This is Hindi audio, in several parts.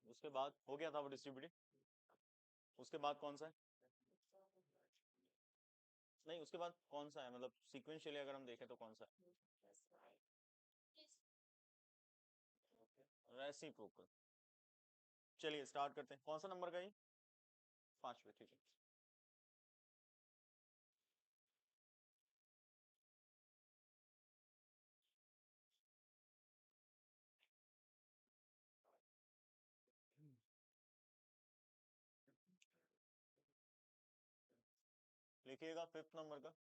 उसके बाद हो गया था वो डिस्ट्रीब्यूटेड। उसके बाद कौन सा है? नहीं, उसके बाद कौन सा है, मतलब सीक्वेंशियली अगर हम देखें तो कौन सा है? रेसिप्रोकल। चलिए स्टार्ट करते हैं, कौन सा नंबर का ये? पांचवे, ठीक है। लिखिएगा फिफ्थ नंबर का।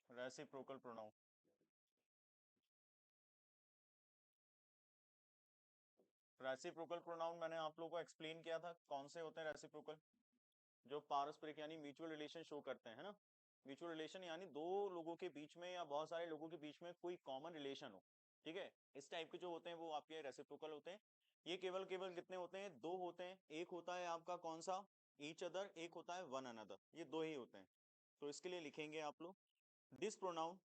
Reciprocal pronoun. रेसिप्रोकल प्रोनाउन मैंने आप लोगों को एक्सप्लेन किया था कौन से होते हैं रेसिप्रोकल। जो पारस्परिक यानी म्यूचुअल रिलेशन शो करते हैं, है ना। म्यूचुअल रिलेशन यानी दो लोगों के बीच में या बहुत सारे लोगों के बीच में कोई कॉमन रिलेशन हो। ठीक है, इस टाइप के जो होते हैं वो आपके रेसिप्रोकल होते हैं। ये केवल केवल कितने होते हैं? दो होते हैं। एक होता है आपका कौन सा? Each other. एक होता है वन अनदर। ये दो ही होते हैं। तो इसके लिए लिखेंगे आप लोग this pronoun.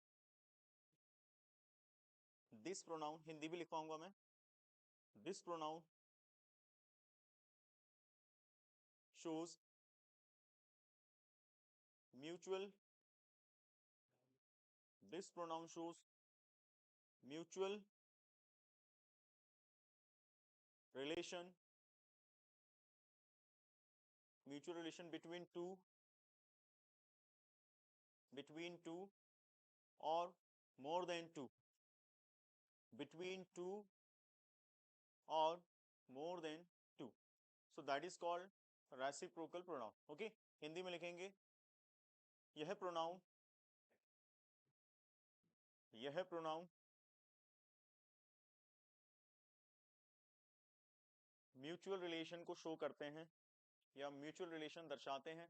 This pronoun Hindi भी लिखवाऊंगा मैं। This pronoun shows mutual. This pronoun shows mutual relation. Mutual relation between two or more than two. Between two or more than two. So that is called reciprocal pronoun. Okay, Hindi में लिखेंगे यह प्रोनाउन, यह प्रोनाउन म्यूचुअल रिलेशन को शो करते हैं या म्यूचुअल रिलेशन दर्शाते हैं।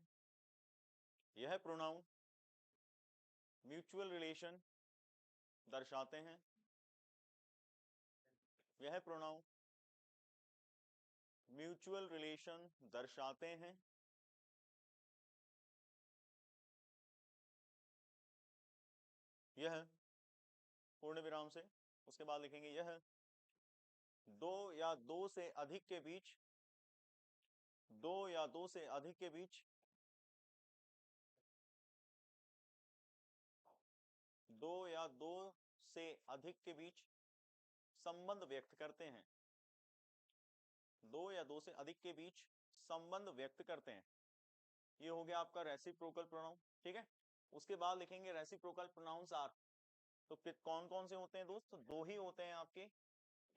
यह प्रोनाउन म्यूचुअल रिलेशन दर्शाते हैं। यह प्रोनाउन म्यूचुअल रिलेशन दर्शाते हैं। यह पूर्ण विराम से, उसके बाद लिखेंगे यह दो या दो से अधिक के बीच, दो या दो से अधिक के बीच, दो या दो से अधिक के बीच संबंध व्यक्त करते हैं। दो या दो से अधिक के बीच संबंध व्यक्त करते हैं। ये हो गया आपका रेसिप्रोकल प्रोनाउन। ठीक है, उसके बाद लिखेंगे रेसिप्रोकल प्रोनाउंस आर। तो कौन कौन से होते हैं दोस्त? तो दो ही होते हैं आपके।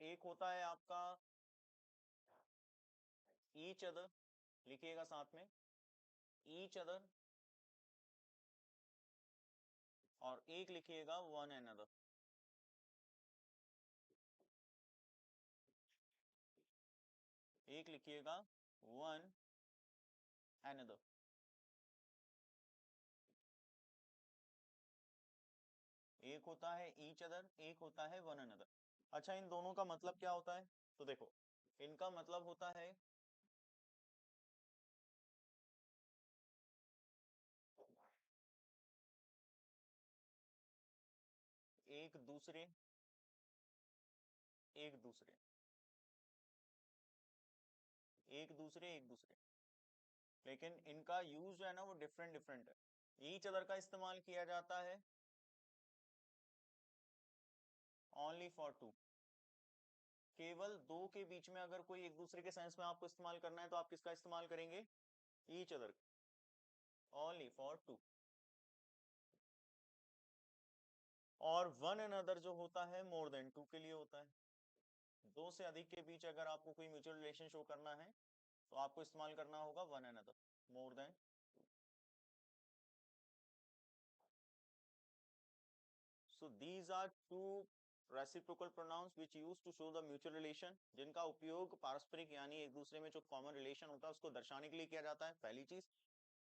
एक होता है आपका ईच अदर, लिखिएगा साथ में ईच अदर, और एक लिखिएगा वन अनदर। एक लिखिएगा वन अनदर। एक होता है ईच अदर, एक होता है वन अनदर। अच्छा, इन दोनों का मतलब क्या होता है? तो देखो, इनका मतलब होता है एक दूसरे, एक दूसरे, एक दूसरे, एक दूसरे। लेकिन इनका यूज जो है ना वो डिफरेंट डिफरेंट है। ईच अदर का इस्तेमाल किया जाता है ओनली फॉर टू। केवल दो के बीच में अगर कोई एक दूसरे के सेंस में आपको इस्तेमाल करना है तो आप किसका इस्तेमाल करेंगे? Each other, only for two. और वन अनदर जो होता है मोर देन टू के लिए होता है। दो से अधिक के बीच अगर आपको कोई म्यूचुअल रिलेशन शो करना है तो आपको इस्तेमाल करना होगा one another, more than. So these are two reciprocal pronouns which used to show the mutual relation, जिनका उपयोग पारस्परिक यानी एक दूसरे में जो कॉमन रिलेशन होता है उसको दर्शाने के लिए किया जाता है। पहली चीज,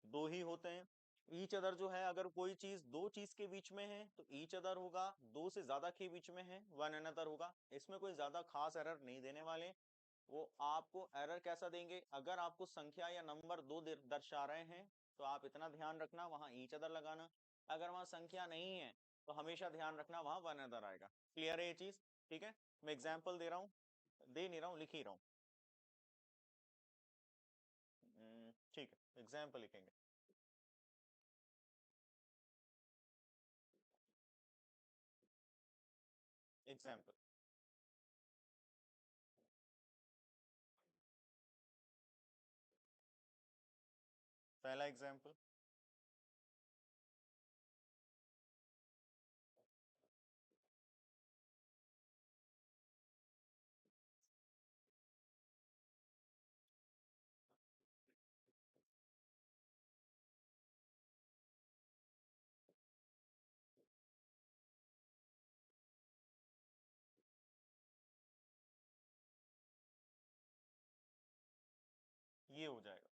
दो ही होते हैं। ईच अदर जो है, अगर कोई चीज दो चीज के बीच में है तो ईच अदर होगा, दो से ज्यादा के बीच में है वन अनदर होगा। इसमें कोई ज्यादा खास एरर नहीं देने वाले। वो आपको एरर कैसा देंगे, अगर आपको संख्या या नंबर दो दर्शा रहे हैं तो आप इतना ध्यान रखना वहां ईच अदर लगाना। अगर वहां संख्या नहीं है तो हमेशा ध्यान रखना वहां वन अदर आएगा। क्लियर है ये चीज? ठीक है, मैं एग्जाम्पल दे रहा हूँ, दे नहीं रहा हूँ, लिख ही रहा हूँ। ठीक है, एग्जाम्पल लिखेंगे। एग्जाम्पल, पहला एग्जाम्पल। ये हो जाएगा,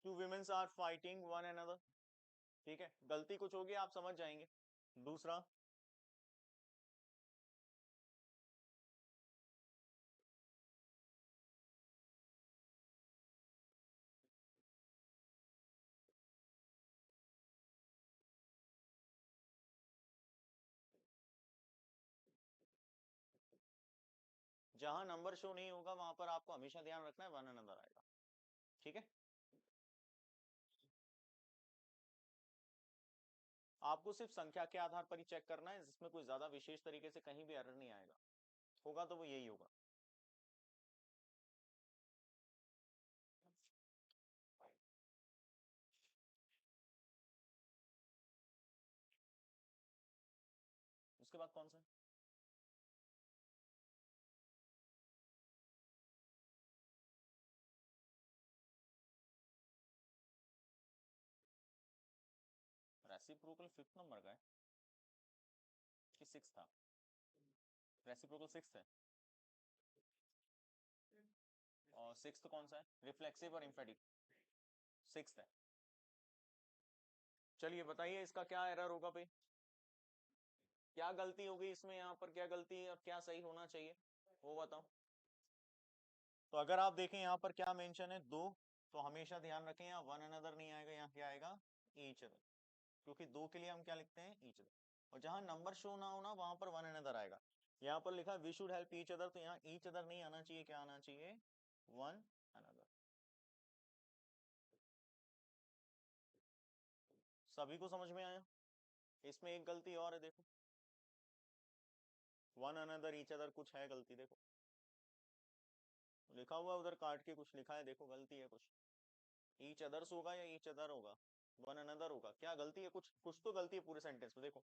two women's are fighting one another. ठीक है, गलती कुछ होगी आप समझ जाएंगे। दूसरा, जहां नंबर शो नहीं होगा वहां पर आपको हमेशा ध्यान रखना है वन अनदर आएगा। ठीक है, आपको सिर्फ संख्या के आधार पर ही चेक करना है, जिसमें कोई ज्यादा विशेष तरीके से कहीं भी एरर नहीं आएगा। होगा तो वो यही होगा। उसके बाद कौन सा? रेसिप्रोकल फिफ्थ नंबर का है कि सिक्स था? रेसिप्रोकल सिक्स है। और सिक्स कौन सा है? रिफ्लेक्सिव और इम्फेटिक सिक्स है। चलिए बताइए इसका क्या एरर होगा भाई, क्या गलती होगी इसमें, यहाँ पर क्या गलती है और क्या सही होना चाहिए वो बताओ। तो अगर आप देखें यहाँ पर क्या मेंशन है, दो, तो हमेशा ध्यान रखें यहाँ वन अनदर नहीं आएगा, यहाँ क्या आएगा, ईच अदर। क्योंकि दो के लिए हम क्या लिखते हैं, ईच अदर। और जहां नंबर शो ना हो ना वहां पर वन अनदर आएगा। यहाँ पर लिखा we should help each other, तो यहाँ ईच अदर नहीं आना चाहिए, क्या आना चाहिए, वन अनदर। सभी को समझ में आया? इसमें एक गलती और है, देखो, वन अनदर ईच अदर कुछ है गलती, देखो लिखा हुआ है उधर काट के कुछ लिखा है, देखो गलती है कुछ। ईच अदर्स होगा या ईच अदर होगा, वन अनदर होगा, क्या गलती है, कुछ कुछ तो गलती है पूरे सेंटेंस में, देखो।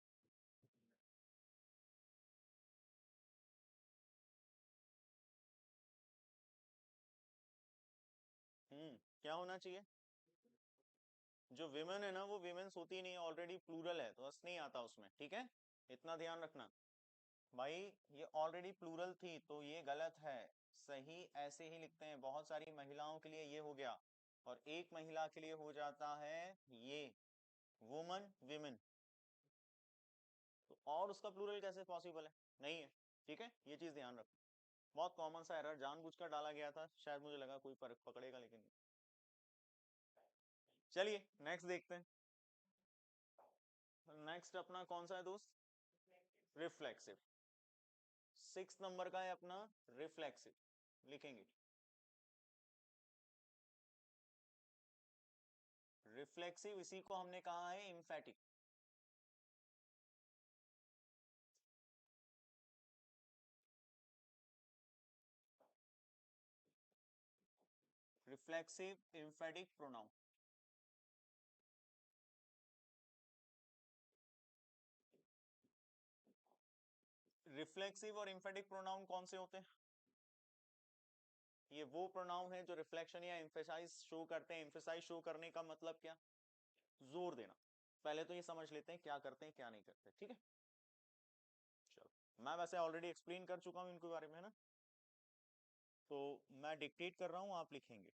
क्या होना चाहिए, जो विमेन है ना वो विमेन्स होती नहीं है, ऑलरेडी प्लूरल है तो अस नहीं आता उसमें। ठीक है, इतना ध्यान रखना भाई। ये ऑलरेडी प्लूरल थी तो ये गलत है, सही ऐसे ही लिखते हैं। बहुत सारी महिलाओं के लिए ये हो गया, और एक महिला के लिए हो जाता है ये, वुमन विमेन। तो और उसका प्लूरल कैसे पॉसिबल है, नहीं है। ठीक है, ये चीज ध्यान रखो। बहुत कॉमन सा एरर जानबूझकर डाला गया था, शायद मुझे लगा कोई पकड़ेगा लेकिन नहीं। चलिए नेक्स्ट देखते हैं। नेक्स्ट अपना कौन सा है दोस्त, रिफ्लेक्सिव। सिक्स नंबर का है अपना रिफ्लेक्सिव, लिखेंगे। रिफ्लेक्सिव इसी को हमने कहा है emphatic. Reflexive emphatic pronoun. Reflexive और इम्फेटिक प्रोनाउन कौन से होते हैं? ये वो प्रोनाउन है जो रिफ्लेक्शन या एम्फेसाइज शो करते हैं। एम्फेसाइज शो करने का मतलब क्या, जोर देना। पहले तो ये समझ लेते हैं क्या करते हैं क्या नहीं करते। ठीक है, चलो, मैं वैसे ऑलरेडी एक्सप्लेन कर चुका हूँ इनके बारे में, है ना। तो मैं डिक्टेट कर रहा हूँ, आप लिखेंगे।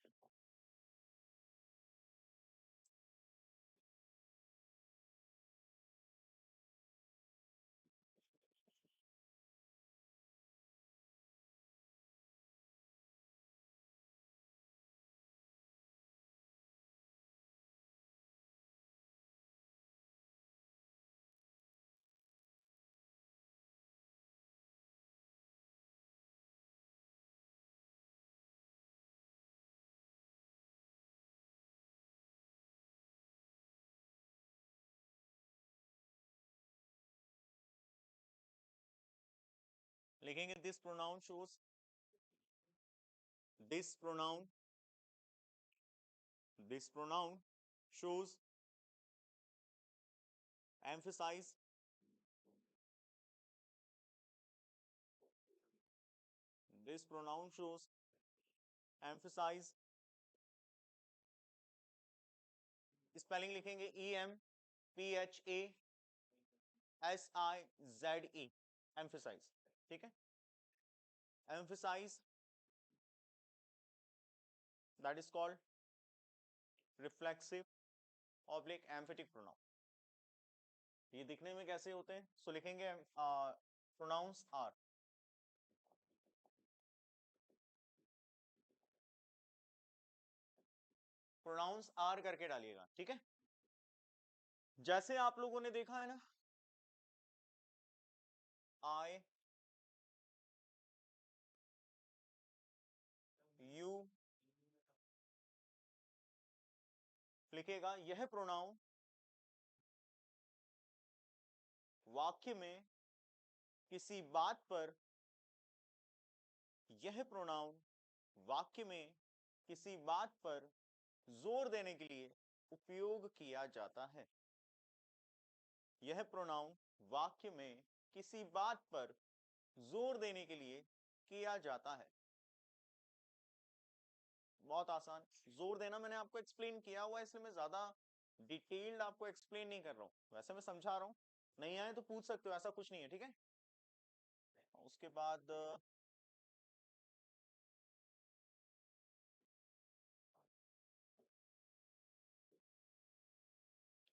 लिखेंगे this pronoun shows, this pronoun, this pronoun shows emphasize, this pronoun shows emphasize, spelling लिखेंगे EMPHASIZE, एम्फसाइज, ठीक है। Emphasize that is called reflexive oblique emphatic pronoun. ये दिखने में कैसे होते हैं? सो लिखेंगे प्रोनाउंस आर, प्रोनाउंस आर करके डालिएगा, ठीक है। जैसे आप लोगों ने देखा है ना, आई, यू, लिखेगा यह प्रोनाउन वाक्य में किसी बात पर, यह प्रोनाउन वाक्य में किसी बात पर जोर देने के लिए उपयोग किया जाता है। यह प्रोनाउन वाक्य में किसी बात पर जोर देने के लिए किया जाता है। बहुत आसान, जोर देना मैंने आपको एक्सप्लेन किया हुआ है, इसलिए मैं ज्यादा डिटेल्ड आपको एक्सप्लेन नहीं कर रहा हूं, वैसे मैं समझा रहा हूं, नहीं आए तो पूछ सकते हो, ऐसा कुछ नहीं है, ठीक है। उसके बाद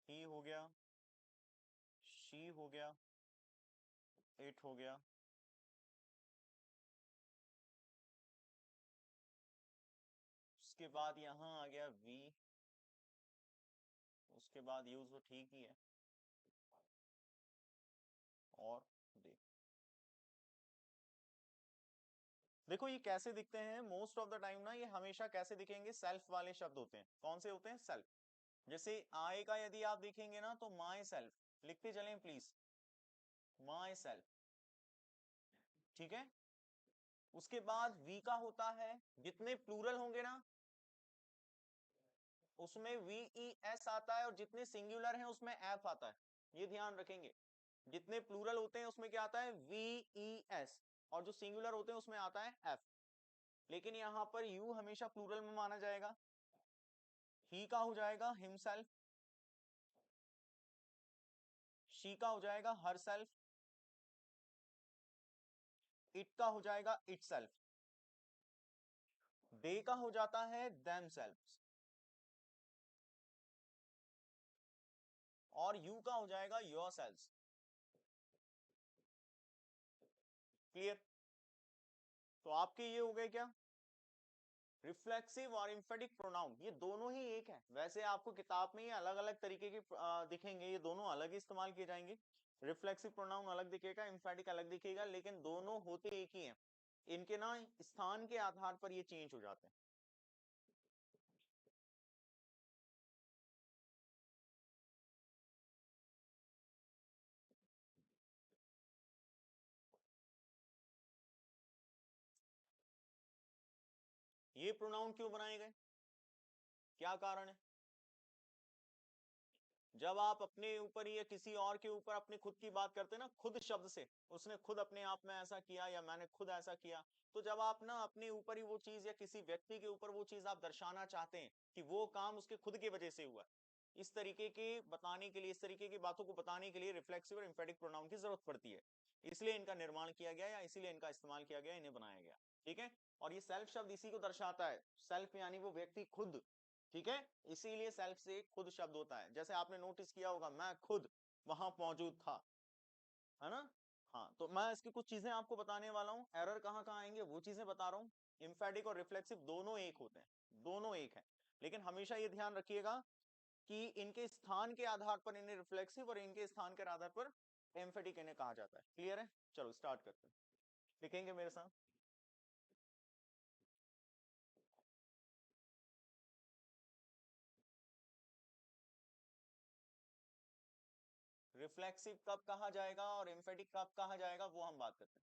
ही हो गया, शी हो गया, इट हो गया, उसके बाद यहां आ गया वी, उसके बाद यूज तो ठीक ही है, और दे। देखो ये कैसे दिखते हैं मोस्ट ऑफ द टाइम ना, ये हमेशा कैसे दिखेंगे, सेल्फ वाले शब्द होते हैं। कौन से होते हैं? सेल्फ। जैसे आई का यदि आप देखेंगे ना, तो माई सेल्फ लिखते चलें प्लीज, माई सेल्फ, ठीक है। उसके बाद वी का होता है, जितने प्लूरल होंगे ना उसमें वी ई एस आता है, और जितने सिंगुलर हैं उसमें एफ आता है, ये ध्यान रखेंगे। जितने प्लूरल होते हैं उसमें क्या आता है? वी ई एस, और जो सिंगुलर होते हैं उसमें आता है एफ। लेकिन यहां पर यू हमेशा प्लूरल में माना जाएगा। ही का हो जाएगा हिमसेल्फ, शी का हो जाएगा हर सेल्फ, इट का हो जाएगा इट सेल्फ, दे का हो जाता है देम सेल्फ, और यू का हो जाएगा योर सेल्फ। क्लियर? तो आपके ये हो गए क्या, रिफ्लेक्सिव और इम्फेटिक प्रोनाउन, ये दोनों ही एक है। वैसे आपको किताब में ये अलग अलग तरीके के दिखेंगे, ये दोनों अलग ही इस्तेमाल किए जाएंगे। रिफ्लेक्सिव प्रोनाउन अलग दिखेगा, इम्फेटिक अलग दिखेगा, लेकिन दोनों होते एक ही हैं। इनके ना स्थान के आधार पर ये चेंज हो जाते हैं। ये प्रोनाउन क्यों बनाए गए, क्या कारण है? जब आप अपने ऊपर या किसी और के ऊपर अपने खुद की बात करते हैं ना, खुद शब्द से, उसने खुद अपने आप में ऐसा किया या मैंने खुद ऐसा किया, तो जब आप ना अपने ऊपर ही वो चीज या किसी व्यक्ति के ऊपर वो चीज आप दर्शाना चाहते हैं कि वो काम उसके खुद की वजह से हुआ, इस तरीके के बताने के लिए, इस तरीके की बातों को बताने के लिए रिफ्लेक्सिव और एम्फेटिक प्रोनाउन की जरूरत पड़ती है। इसलिए इनका निर्माण किया गया, या इसीलिए इनका इस्तेमाल किया गया, इन्हें बनाया गया, ठीक है। और ये सेल्फ शब्द इसी को दर्शाता है, सेल्फ यानी वो व्यक्ति खुद, ठीक है। इसीलिए सेल्फ से खुद शब्द होता है। जैसे आपने नोटिस किया होगा, मैं खुद वहां मौजूद था, है ना। हाँ, तो मैं इसकी कुछ चीजें आपको बताने वाला हूँ, एरर कहाँ कहाँ आएंगे वो चीजें बता रहा हूँ। इम्फेटिक और रिफ्लेक्सिव दोनों एक होते हैं, दोनों एक है, लेकिन हमेशा ये ध्यान रखिएगा कि इनके स्थान के आधार पर इन्हें रिफ्लेक्सिव, और इनके स्थान के आधार पर एम्फेटिक इन्हें कहा जाता है। क्लियर है? चलो स्टार्ट करते हैं, लिखेंगे मेरे साथ। रिफ्लेक्सिव कब कहा जाएगा और एम्फेटिक कब कहा जाएगा, वो हम बात करते हैं।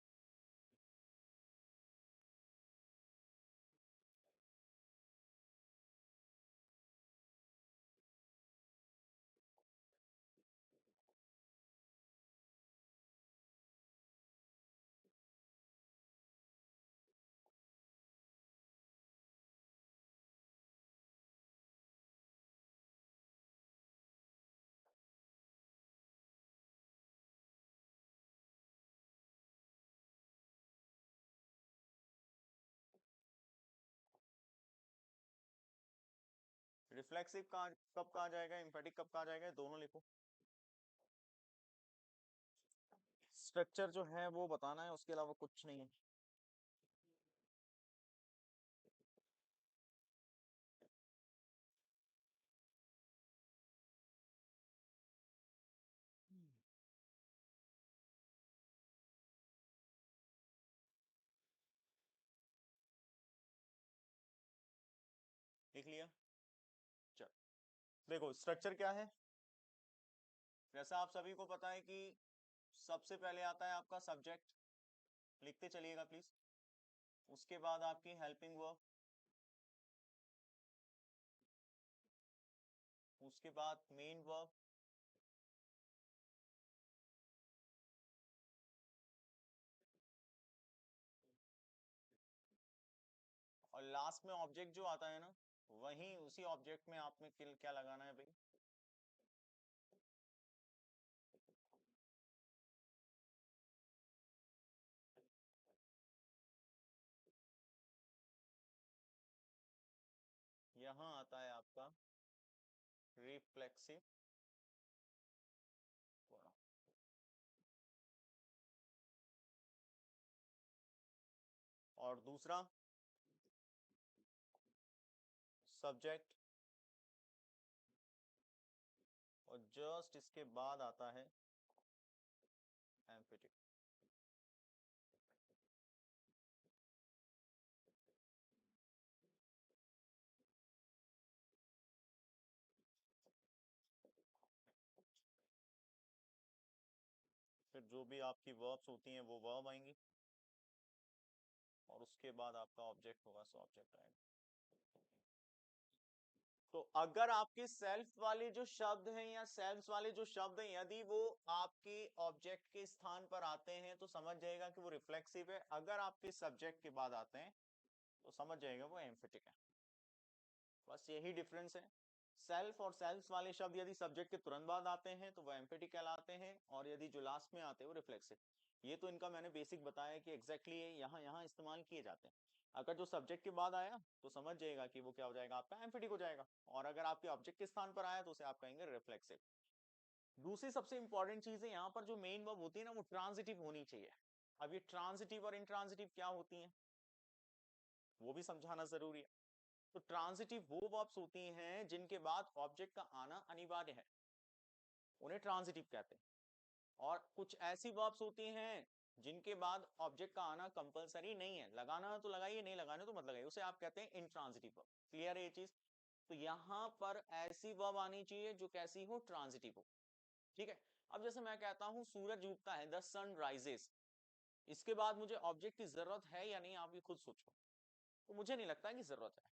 रिफ्लेक्सिव कब कहा जाएगा, एम्फेटिक कब कहा जाएगा, दोनों लिखो। स्ट्रक्चर जो है वो बताना है, उसके अलावा कुछ नहीं है। लिख लिया। चल देखो स्ट्रक्चर क्या है, जैसा आप सभी को पता है कि सबसे पहले आता है आपका सब्जेक्ट, लिखते चलिएगा प्लीज। उसके बाद आपकी हेल्पिंग वर्ब, उसके बाद मेन वर्ब, और लास्ट में ऑब्जेक्ट जो आता है ना, वहीं उसी ऑब्जेक्ट में आप में क्या लगाना है भाई, यहाँ आता है आपका रिफ्लेक्सिव। और दूसरा सब्जेक्ट, और जस्ट इसके बाद आता है एम्फेटिक। फिर जो भी आपकी वर्ब्स होती हैं वो वर्ब आएंगी, और उसके बाद आपका ऑब्जेक्ट होगा, सो ऑब्जेक्ट आएगा। तो अगर आपके सेल्फ वाले जो शब्द हैं या सेल्स वाले जो शब्द हैं, यदि वो आपके ऑब्जेक्ट के स्थान पर आते हैं तो समझ जाएगा कि वो रिफ्लेक्सिव है। अगर आपके सब्जेक्ट के बाद आते हैं तो समझ जाएगा वो एम्फेटिक है। बस यही डिफरेंस है। सेल्फ और सेल्स वाले शब्द यदि सब्जेक्ट के तुरंत बाद आते हैं तो वो एम्फेटिक कहलाते हैं, और यदि जो लास्ट में आते हैं वो रिफ्लेक्सिव। ये तो इनका मैंने बेसिक बताया कि एग्जैक्टली यहाँ यहाँ इस्तेमाल किए जाते हैं। अगर जो सब्जेक्ट के बाद आया तो समझ जाएगा कि वो क्या हो जाएगा, आपका एम्फेटिक हो जाएगा, और अगर आपके ऑब्जेक्ट के स्थान पर आया तो उसे आप कहेंगे रिफ्लेक्सिव। दूसरी सबसे इंपॉर्टेंट चीज है, यहाँ पर जो मेन वर्ब होती है ना वो ट्रांजिटिव होनी चाहिए। अब ये ट्रांजिटिव और इंट्रांजिटिव क्या होती है वो भी समझाना जरूरी है। तो ट्रांजिटिव वो वर्ब्स होती हैं जिनके बाद ऑब्जेक्ट का आना अनिवार्य है, उन्हें ट्रांजिटिव कहते हैं। और कुछ ऐसी वर्ब्स होती हैं जिनके बाद ऑब्जेक्ट का आना कंपलसरी नहीं है, लगाना तो लगाइए, नहीं लगाना तो मत लगाइए, उसे आप कहते हैं इंट्रांजिटिव वर्ब। क्लियर है ये चीज? तो यहां पर ऐसी वर्ब आनी चाहिए जो कैसी हो, ट्रांजिटिव हो। ठीक है। अब जैसे मैं कहता हूं सूरज उगता है, द सन राइजेस, इसके बाद मुझे ऑब्जेक्ट की जरूरत है या नहीं, आप ये खुद सोचो। तो मुझे नहीं लगता कि जरूरत है।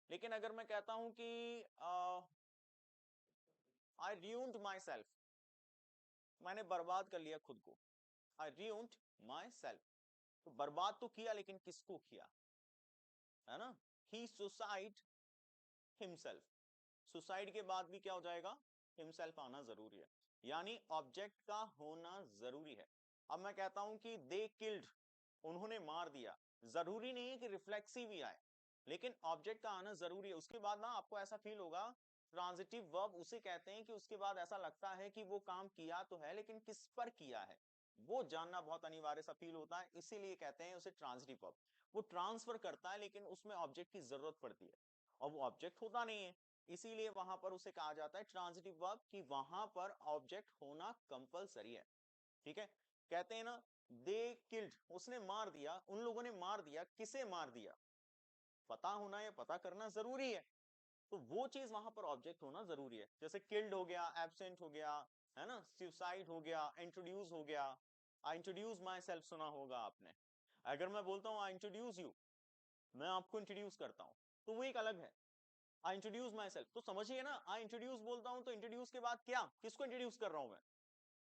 लेकिन अगर मैं कहता हूं कि आई ruined माई सेल्फ, मैंने बर्बाद कर लिया खुद को, आई ruined माई सेल्फ, तो बर्बाद तो किया लेकिन किसको किया, है ना? ही सुसाइड हिमसेल्फ, सुसाइड के बाद भी क्या हो जाएगा, हिमसेल्फ आना जरूरी है, यानी ऑब्जेक्ट का होना जरूरी है। अब मैं कहता हूं कि दे किल्ड, उन्होंने मार दिया, जरूरी नहीं है कि रिफ्लेक्सिव ही आए, लेकिन ऑब्जेक्ट का आना जरूरी है। उसके बाद ना आपको ऐसा फील होगा, ट्रांजिटिव वर्ब उसे कहते हैं कि उसके बाद ऐसा लगता है कि वो काम किया तो है लेकिन किस पर किया है वो जानना बहुत अनिवार्य सा फील होता है, इसीलिए कहते हैं उसे ट्रांजिटिव वर्ब। वो ट्रांसफर करता है लेकिन उसमें ऑब्जेक्ट की जरूरत पड़ती है, और वो ऑब्जेक्ट होता नहीं है, इसीलिए वहां पर उसे कहा जाता है ट्रांजिटिव वर्ब, कि वहां पर ऑब्जेक्ट होना कंपलसरी है। ठीक है। कहते हैं ना, दे किल्ड, उसने मार दिया, उन लोगों ने मार दिया, किसे मार दिया, पता होना या पता करना जरूरी है, तो वो चीज वहां पर ऑब्जेक्ट होना जरूरी है। जैसे किल्ड हो गया, एब्सेंट हो गया, है ना, सुसाइड हो गया, इंट्रोड्यूस हो गया। आई इंट्रोड्यूस माई सेल्फ सुना होगा आपने। अगर मैं बोलता हूँ आई इंट्रोड्यूस यू, मैं आपको इंट्रोड्यूस करता हूँ, तो वो एक अलग है। आई इंट्रोड्यूस माई सेल्फ, तो समझिए ना, आई इंट्रोड्यूस बोलता हूँ तो इंट्रोड्यूस के बाद क्या, किसको इंट्रोड्यूस कर रहा हूं मैं,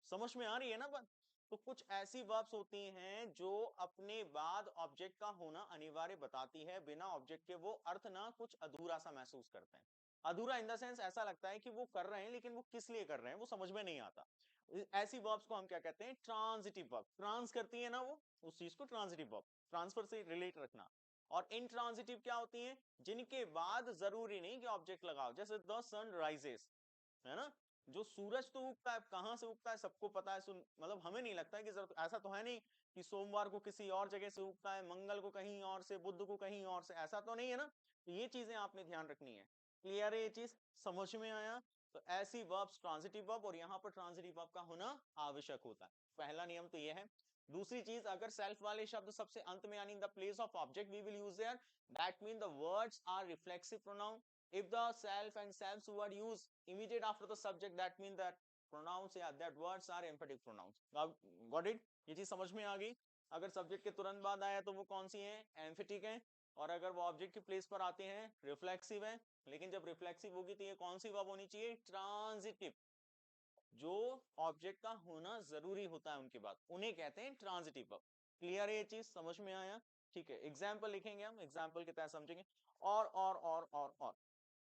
समझ में आ रही है ना बात? तो कुछ ऐसी वर्ब्स होती हैं जो अपने बाद ऑब्जेक्ट का होना अनिवार्य बताती है, बिना ऑब्जेक्ट के वो अर्थ ना कुछ अधूरा सा महसूस करते हैं। अधूरा इन द सेंस ऐसा लगता है कि वो कर रहे हैं लेकिन वो किस लिए कर रहे हैं वो समझ में नहीं आता। ऐसी वर्ब्स को हम क्या कहते हैं, ट्रांजिटिव वर्ब। ट्रांस करती है ना वो, उस चीज को ट्रांजिटिव वर्ब, ट्रांसफर से रिलेट रखना। और इंट्रांजिटिव क्या होती हैं? जिनके बाद जरूरी नहीं कि ऑब्जेक्ट लगाओ, जैसे द सन राइजेस, है ना, जो सूरज तो उगता है, कहां से उगता है सबको पता है, मतलब हमें नहीं लगता है कि ऐसा तो है नहीं कि सोमवार को किसी और जगह से उगता है, मंगल को कहीं और से, बुध को कहीं और से, ऐसा तो नहीं है ना। तो ये चीजें आपने ध्यान रखनी है। क्लियर है ये चीज? समझ में आया? तो ऐसी वर्ब्स ट्रांजिटिव वर्ब, और यहाँ पर ट्रांजिटिव वर्ब का होना आवश्यक होता है। पहला नियम तो ये है। दूसरी चीज, अगर सेल्फ वाले शब्द सबसे अंत में यानी in the place of object we will use there, that mean the words are reflexive pronoun. If the self and self's word used immediate after the subject, that means that pronouns, yeah, that words are emphatic pronouns. Got it? ये चीज समझ में आ गई? अगर सब्जेक्ट के तुरंत बाद आया तो वो कौन सी है? एम्फेटिक है। और अगर वो ऑब्जेक्ट के प्लेस पर आते हैं, रिफ्लेक्सिव है। लेकिन जब रिफ्लेक्सिव होगी तो ये कौन सी वर्ब होनी चाहिए? ट्रांजिटिव। जो ऑब्जेक्ट का होना जरूरी होता है उनके बाद, उन्हें कहते हैं ट्रांजिटिव वर्ब। क्लियर है ये चीज? समझ में आया? ठीक है, एग्जाम्पल लिखेंगे हम, एग्जाम्पल के तहत समझेंगे। और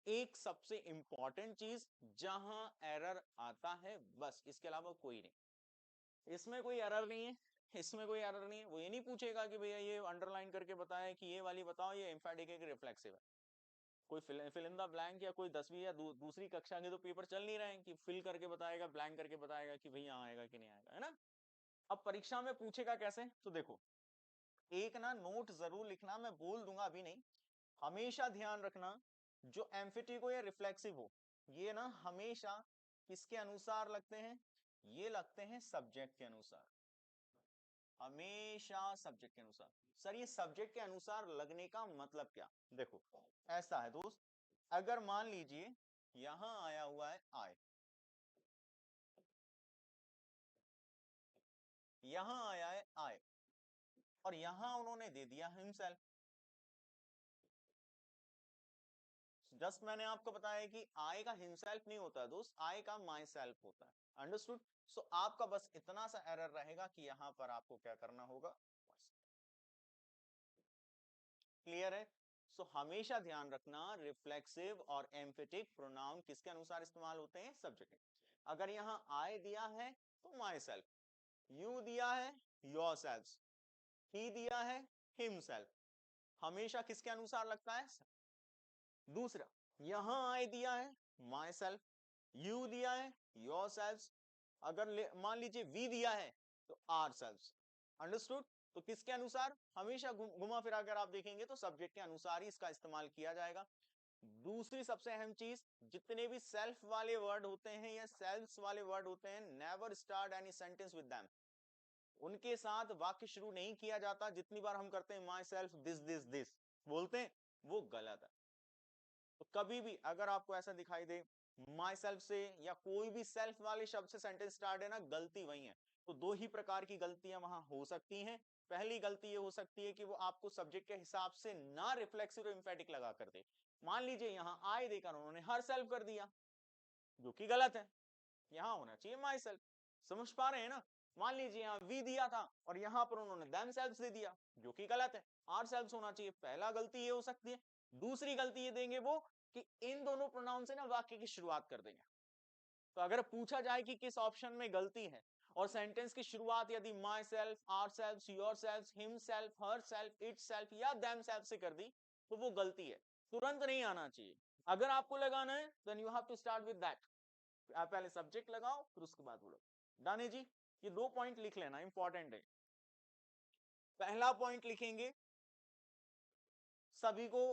एक सबसे इंपॉर्टेंट चीज, जहां एरर आता है बस, इसके अलावा कोई नहीं, इसमें कोई एरर नहीं है, इसमें कोई एरर नहीं है। वो ये नहीं पूछेगा कि भैया ये अंडरलाइन करके बताएं कि ये वाली बताओ ये एम्फेटिक है कि रिफ्लेक्सिव है। कोई फिल इन द ब्लैंक, या कोई 10वीं या दूसरी कक्षा के तो पेपर चल नहीं रहे हैं कि फिल करके बताएगा, ब्लैंक करके बताएगा कि भैया आएगा कि नहीं आएगा, है ना। अब परीक्षा में पूछेगा कैसे, तो देखो, एक ना नोट जरूर लिखना, मैं बोल दूंगा अभी नहीं। हमेशा ध्यान रखना, जो एम्फिटिक हो या रिफ्लेक्सिव हो, ये ना हमेशा किसके अनुसार लगते हैं? ये लगते हैं सब्जेक्ट के अनुसार, हमेशा सब्जेक्ट के अनुसार। सर ये सब्जेक्ट के अनुसार लगने का मतलब क्या? देखो, ऐसा है दोस्त, अगर मान लीजिए यहां आया हुआ है आई, यहां आया है आई, और यहां उन्होंने दे दिया हिमसेल्फ। जस्ट मैंने आपको बताया कि आई का हिमसेल्फ नहीं होता दोस्त, आई का माई सेल्फ होता है। अंडरस्टूड? सो आपका बस इतना सा एरर रहेगा कि यहां पर आपको क्या करना होगा। क्लियर है? सो हमेशा ध्यान रखना, रिफ्लेक्सिव और एम्फेटिक प्रोनाउन किसके अनुसार इस्तेमाल होते हैं? सब्जेक्ट। अगर यहां आई दिया है तो माई सेल्फ, यू दिया है योर सेल्फ, ही दिया है हिमसेल्फ, हमेशा किसके अनुसार लगता है? दूसरा, यहां आई दिया है माई सेल्फ, यू दिया है योर सेल्फ, अगर मान लीजिए वी दिया है तो आर सेल्फ। अंडरस्टूड? तो किसके अनुसार? हमेशा घुमा फिरा कर आप देखेंगे तो सब्जेक्ट के अनुसार ही इसका इस्तेमाल किया जाएगा। दूसरी सबसे अहम चीज, जितने भी सेल्फ वाले वर्ड होते हैं या सेल्फ्स वाले वर्ड होते हैं, never start any sentence with them. उनके साथ वाक्य शुरू नहीं किया जाता। जितनी बार हम करते हैं my self this this this बोलते हैं, वो गलत है। तो कभी भी अगर आपको ऐसा दिखाई दे माई सेल्फ से या कोई भी सेल्फ वाले शब्द से सेंटेंस स्टार्ट है ना, गलती वही है। तो दो ही प्रकार की गलतियां वहां हो सकती हैं। पहली गलती ये हो सकती है कि वो आपको सब्जेक्ट के हिसाब से ना रिफ्लेक्सिव और एम्फेटिक लगा कर दे। मान लीजिए यहां आए देकर उन्होंने हर सेल्फ कर दिया, जो कि गलत है, यहां होना चाहिए माई सेल्फ। समझ पा रहे हैं ना? मान लीजिए यहां वी दिया था और यहां पर उन्होंने देम सेल्फ दे दिया, जो कि गलत है, आर सेल्फ होना चाहिए। पहला गलती ये हो सकती है। दूसरी गलती ये देंगे वो कि इन दोनों प्रोनाउन से ना वाक्य की शुरुआत कर देंगे। तो अगर पूछा जाए कि किस ऑप्शन में गलती है, और सेंटेंस की शुरुआत यदि myself, ourself, yourself, himself, herself, itself या देम सेल्फ से कर दी, तो वो गलती है, तुरंत नहीं आना चाहिए। अगर आपको लगाना है then you have to start with that. आप पहले सब्जेक्ट लगाओ फिर उसके बाद बोलो। दाने जी, ये 2 पॉइंट लिख लेना, इंपॉर्टेंट है। पहला पॉइंट लिखेंगे, सभी को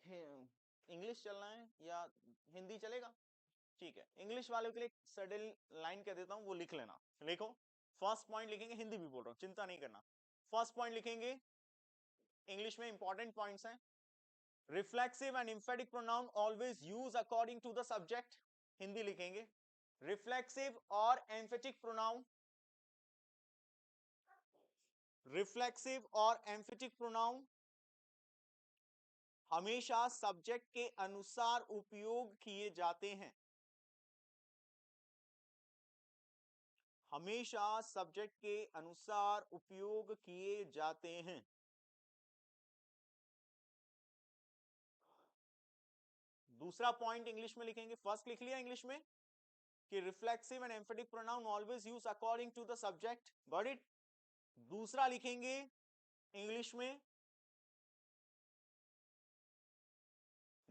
इंग्लिश चलना है या हिंदी चलेगा? ठीक है, इंग्लिश वालों के लिए सडन लाइन कह देता हूं, वो लिख लेना। लिखो, फर्स्ट पॉइंट लिखेंगे, हिंदी भी बोल रहा हूं, चिंता नहीं करना। फर्स्ट पॉइंट लिखेंगे, इंग्लिश में इंपॉर्टेंट पॉइंट्स हैं। Reflexive and emphatic pronoun always use according to the subject. Hindi लिखेंगे, रिफ्लेक्सिव और एम्फेटिक प्रोनाउन, रिफ्लेक्सिव और एम्फेटिक प्रोनाउन हमेशा सब्जेक्ट के अनुसार उपयोग किए जाते हैं, हमेशा सब्जेक्ट के अनुसार उपयोग किए जाते हैं। दूसरा पॉइंट इंग्लिश में लिखेंगे, फर्स्ट लिख लिया इंग्लिश में कि reflexive and emphatic pronoun always use according to the subject. Got it? दूसरा लिखेंगे इंग्लिश में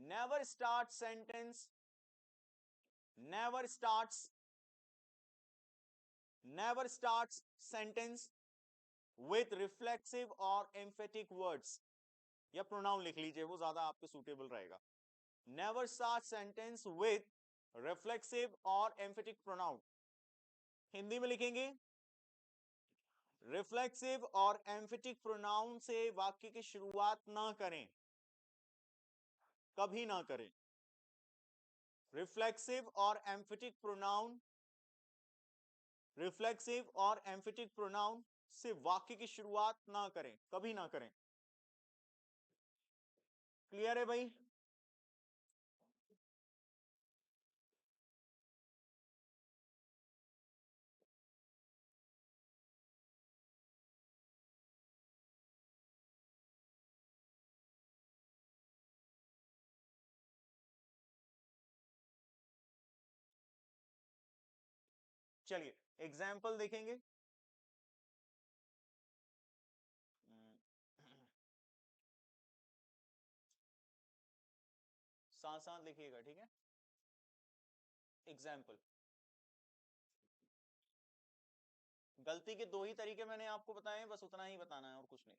never start sentence, never starts, never starts sentence with reflexive और एम्फेटिक वर्ड्स, या प्रोनाउन लिख लीजिए, वो ज्यादा आपके सूटेबल रहेगा। Never start sentence with reflexive और एम्फेटिक प्रोनाउन। हिंदी में लिखेंगे, रिफ्लेक्सिव और एम्फेटिक प्रोनाउन से वाक्य की शुरुआत ना करें, कभी ना करें। रिफ्लेक्सिव और एम्फेटिक प्रोनाउन, रिफ्लेक्सिव और एम्फेटिक प्रोनाउन से वाक्य की शुरुआत ना करें, कभी ना करें। क्लियर है भाई? चलिए एग्जाम्पल देखेंगे। साथ साथ लिखिएगा, ठीक है। एग्जाम्पल, गलती के दो ही तरीके मैंने आपको बताए हैं, बस उतना ही बताना है और कुछ नहीं।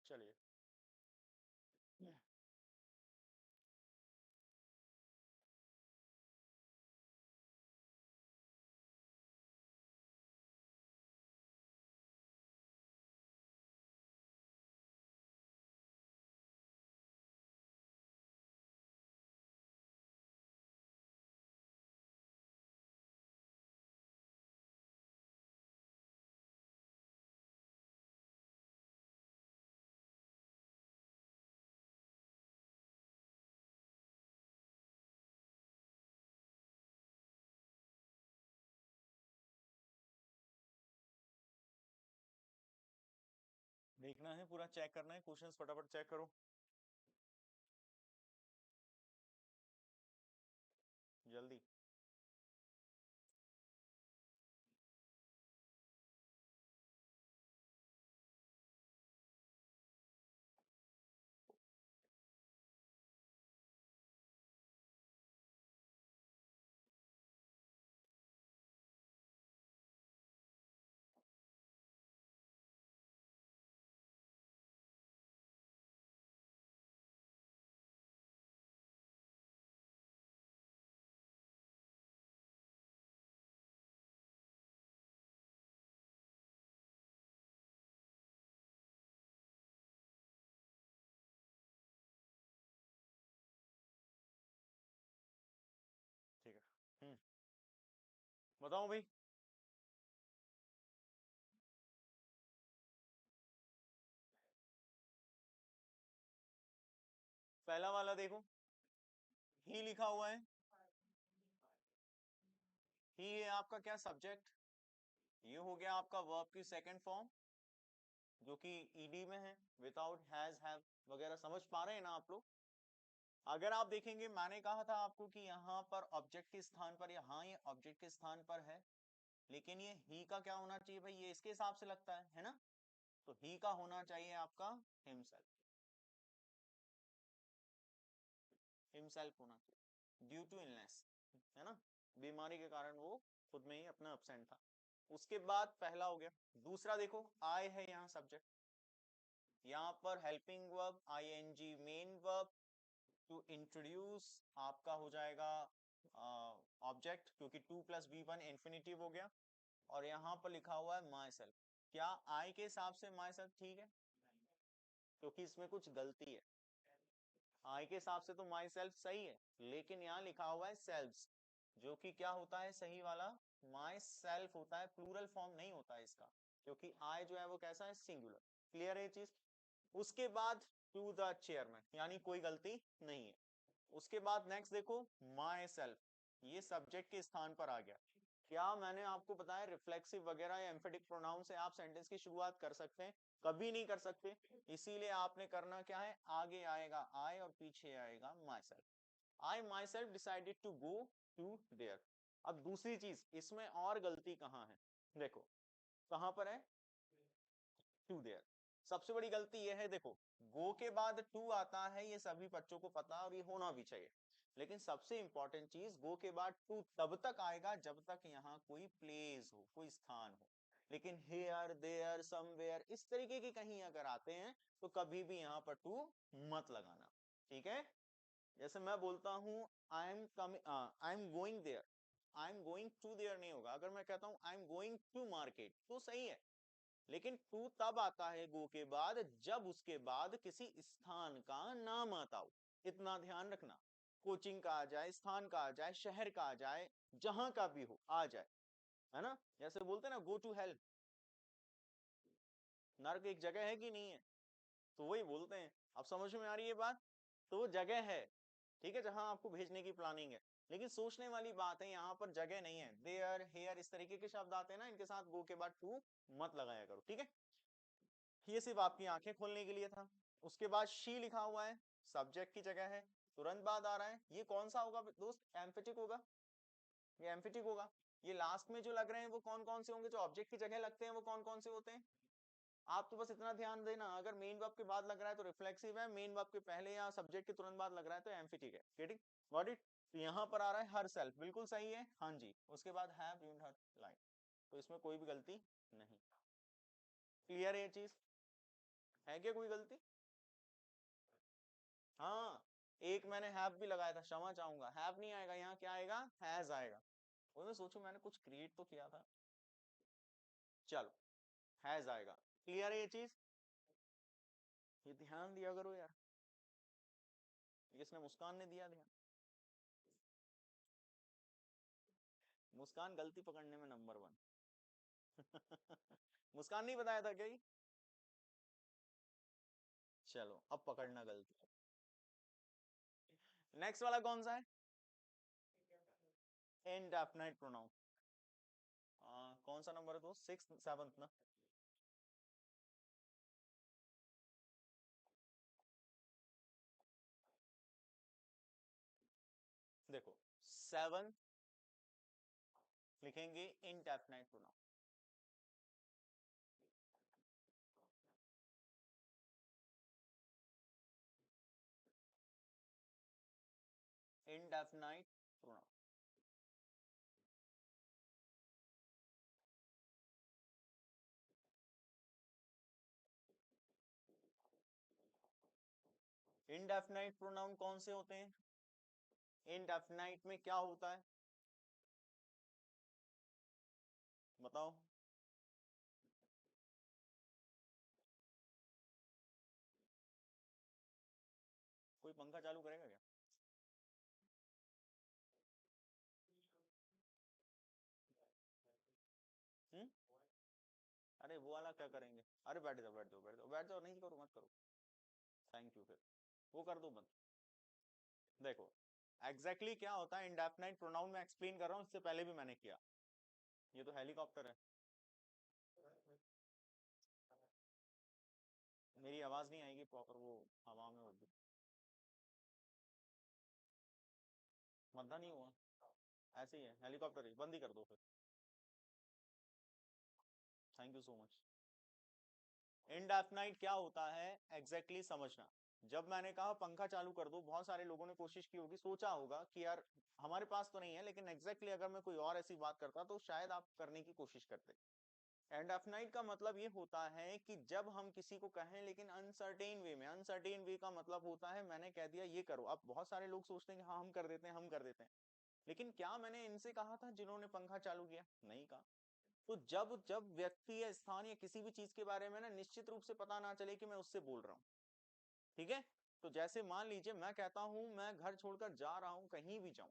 चलिए देखना है, पूरा चेक करना है, क्वेश्चंस फटाफट चेक करो जल्दी। ठीक है। बताओ भाई। पहला वाला देखो, ही लिखा हुआ है। ही है आपका क्या सब्जेक्ट, ये हो गया आपका वर्ब की सेकंड फॉर्म जो कि ईडी में है, विदाउट हैज हैव वगैरह। समझ पा रहे हैं ना आप लोग? अगर आप देखेंगे, मैंने कहा था आपको कि यहाँ पर ऑब्जेक्ट के स्थान पर, यहाँ ये ऑब्जेक्ट के स्थान पर है, लेकिन ये ही का क्या होना चाहिए भाई, ये इसके हिसाब से लगता है ना? तो ही का होना चाहिए आपका हिमसेल्फ, हिमसेल्फ होना चाहिए ड्यू टू इलनेस, है ना? बीमारी के कारण वो खुद में ही अपना एब्सेंट था। उसके बाद पहला हो गया। दूसरा देखो, आई है यहाँ सब्जेक्ट, यहाँ पर helping verb ING main verb, to introduce आपका हो जाएगा ऑब्जेक्ट, क्योंकि 2+V1 इंफिनिटिव हो गया। और यहाँ पर लिखा हुआ है माई सेल्फ। क्या आई के हिसाब से माई सेल्फ ठीक है? क्योंकि इसमें कुछ गलती है। आई के हिसाब से तो माई सेल्फ सही है, लेकिन यहाँ लिखा हुआ है सेल्व्स, जो कि क्या होता है सही वाला, माई सेल्फ होता है, प्लूरल फॉर्म नहीं होता है इसका, क्योंकि आई जो है वो कैसा है, सिंगुलर। क्लियर है ये चीज? उसके बाद टू द चेयरमैन, यानी कोई गलती नहीं है। उसके बाद नेक्स्ट देखो, माई सेल्फ, ये सब्जेक्ट के स्थान पर आ गया। क्या मैंने आपको बताया रिफ्लेक्सिव वगैरह या एम्फेटिक प्रोनाउन से आप सेंटेंस की शुरुआत कर सकते हैं? कभी नहीं कर सकते। इसीलिए आपने करना क्या है, आगे आएगा आई और पीछे आएगा myself. I myself decided to go to there. अब दूसरी चीज, इसमें और गलती कहाँ है, देखो कहां पर है, टू देयर। सबसे बड़ी गलती यह है, देखो गो के बाद टू आता है, ये सभी बच्चों को पता और ये होना भी चाहिए, लेकिन सबसे इंपॉर्टेंट चीज, गो के बाद टू तब तक आएगा जब तक यहाँ कोई प्लेस हो, कोई स्थान हो। लेकिन हेयर देयर समवेयर इस तरीके के कहीं अगर आते हैं तो कभी भी यहाँ पर टू मत लगाना, ठीक है? जैसे मैं बोलता हूँ I am coming, I am going there, I am going to there नहीं होगा। अगर मैं कहता हूँ I am going to market तो सही है, लेकिन टू तब आता है गो के बाद जब उसके बाद किसी स्थान का नाम आता हो। इतना ध्यान रखना, कोचिंग का आ जाए, स्थान का आ जाए, शहर का आ जाए, जहां का भी हो आ जाए, है ना? जैसे बोलते हैं ना, गो टू हेल्प, नर्क एक जगह है कि नहीं है? तो वही बोलते हैं। अब समझ में आ रही है बात? तो वो जगह है, ठीक है, जहां आपको भेजने की प्लानिंग है। लेकिन सोचने वाली बात है, यहाँ पर जगह नहीं है। देयर हेयर इस तरीके के शब्द आते हैं ना, इनके साथ गो के बाद टू मत लगाया करो, ठीक है? ये सिर्फ आपकी आंखें खोलने के लिए था। उसके बाद शी लिखा हुआ है, सब्जेक्ट की जगह है, तुरंत बाद आ रहा है। ये कौन सा होगा दोस्त, एम्फेटिक होगा, ये एम्फेटिक होगा। ये लास्ट में जो लग रहे हैं वो कौन कौन से होंगे, जो ऑब्जेक्ट की जगह लगते हैं वो कौन कौन से होते हैं? आप तो बस इतना ध्यान देना, अगर मेन वर्ब के बाद लग रहा है तो रिफ्लेक्सिव है, मेन वर्ब के पहले या सब्जेक्ट के तुरंत बाद लग रहा है तो एम्फेटिक है। Getting got it? तो यहाँ पर आ रहा है हर सेल्फ, बिल्कुल सही है, हाँ जी। उसके बाद हैव रूइंड हर लाइफ, तो इसमें कोई भी गलती नहीं। क्लियर है ये चीज? है क्या कोई गलती? हाँ, एक मैंने हैव भी लगाया था, क्षमा चाहूंगा, हैव नहीं आएगा यहाँ, क्या आएगा, हैज आएगा। वो मैं सोचू मैंने कुछ क्रिएट तो किया था। चलो, हैज आएगा। क्लियर है ये चीज? ये ध्यान दिया करो यार। इसने मुस्कान ने दिया ध्यान। मुस्कान गलती पकड़ने में नंबर 1। मुस्कान नहीं बताया था क्या ये? चलो अब पकड़ना गलती। नेक्स्ट वाला कौन सा है? Indefinite pronoun. कौन सा नंबर है दोस्त, 6th 7th ना? देखो 7 लिखेंगे indefinite pronoun. Indefinite pronoun. Indefinite pronoun कौन से होते हैं? इनडेफिनाइट में क्या होता है बताओ? कोई पंखा चालू करेगा क्या? हम्म? अरे वो वाला क्या करेंगे? अरे बैठ जाओ बैठ जाओ बैठ जाओ बैठ जाओ, नहीं करो मत करो। Thank you. फिर वो कर दो बंद। देखो एग्जैक्टली क्या होता है इंडेफिनाइट प्रोनाउन, में एक्सप्लेन कर रहा हूँ, इससे पहले भी मैंने किया। ये तो हेलीकॉप्टर है। मेरी आवाज नहीं आएगी प्रॉपर, वो हवा में होगी। मद्दा नहीं हुआ, ऐसे ही है, हेलीकॉप्टर ही बंद ही कर दो फिर। Thank you so much. Indefinite क्या होता है एग्जैक्टली समझना। जब मैंने कहा पंखा चालू कर दो, बहुत सारे लोगों ने कोशिश की होगी, सोचा होगा कि यार हमारे पास तो नहीं है, लेकिन एग्जैक्टली अगर मैं कोई और ऐसी बात करता तो शायद आप करने की कोशिश करते। इंडेफिनाइट का मतलब ये होता है कि जब हम किसी को कहें लेकिन अनसर्टेन वे में, अनसर्टेन वे का मतलब होता है मैंने कह दिया ये करो। अब बहुत सारे लोग सोचते हैं कि हाँ हम कर देते हैं हम कर देते हैं, लेकिन क्या मैंने इनसे कहा था जिन्होंने पंखा चालू किया? नहीं कहा। तो जब जब व्यक्ति या स्थान या किसी भी चीज के बारे में ना निश्चित रूप से पता ना चले कि मैं उससे बोल रहा हूँ, ठीक है? तो जैसे मान लीजिए मैं कहता हूं मैं घर छोड़कर जा रहा हूं, कहीं भी जाऊं,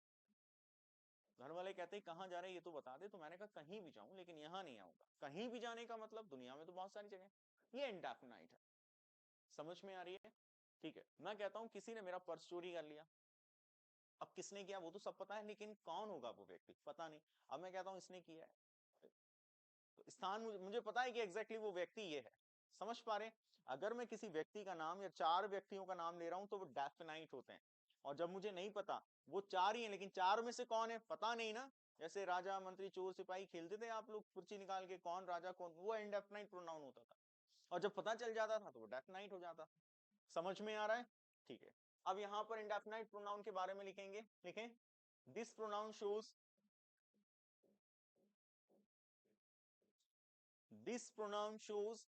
घर वाले कहते हैं कहाँ जा रहे हैं ये तो बता दे, तो मैंने कहा कहीं भी जाऊं लेकिन यहाँ नहीं आऊंगा। कहीं भी जाने का मतलब दुनिया में तो बहुत सारी जगह, ये इंडेफिनाइट है। समझ में आ रही है? ठीक है, मैं कहता हूं किसी ने मेरा पर्स चोरी कर लिया। अब किसने किया वो तो सब पता है, लेकिन कौन होगा वो व्यक्ति पता नहीं। अब मैं कहता हूं इसने किया है, तो स्थान मुझे पता है कि एग्जैक्टली वो व्यक्ति ये है। समझ पा रहे हैं? अगर मैं किसी व्यक्ति का नाम या चार व्यक्तियों का नाम ले रहा हूं तो वो डेफिनाइट होते हैं। और जब मुझे नहीं पता वो चार ही हैं, लेकिन चार में से कौन है पता नहीं ना, जैसे राजा मंत्री चोर सिपाही खेलते थे आप लोग पर्ची निकाल के, कौन राजा कौन, वो इनडेफिनाइट प्रोनाउन होता था। और जब पता चल जाता था तो वो डेफिनाइट हो जाता। समझ में आ रहा है? ठीक है। अब यहां पर इंडेफिनाइट प्रोनाउन के बारे में लिखेंगे, लिखें this pronoun shows, this pronoun shows,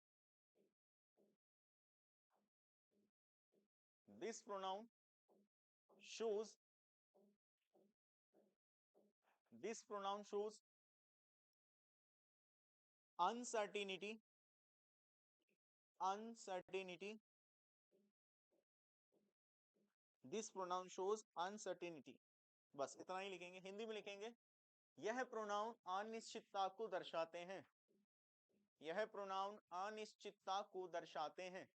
this pronoun shows, this pronoun shows uncertainty, uncertainty, this pronoun shows uncertainty. बस इतना ही लिखेंगे, हिंदी में लिखेंगे यह प्रोनाउन अनिश्चितता को दर्शाते हैं, यह प्रोनाउन अनिश्चितता को दर्शाते हैं।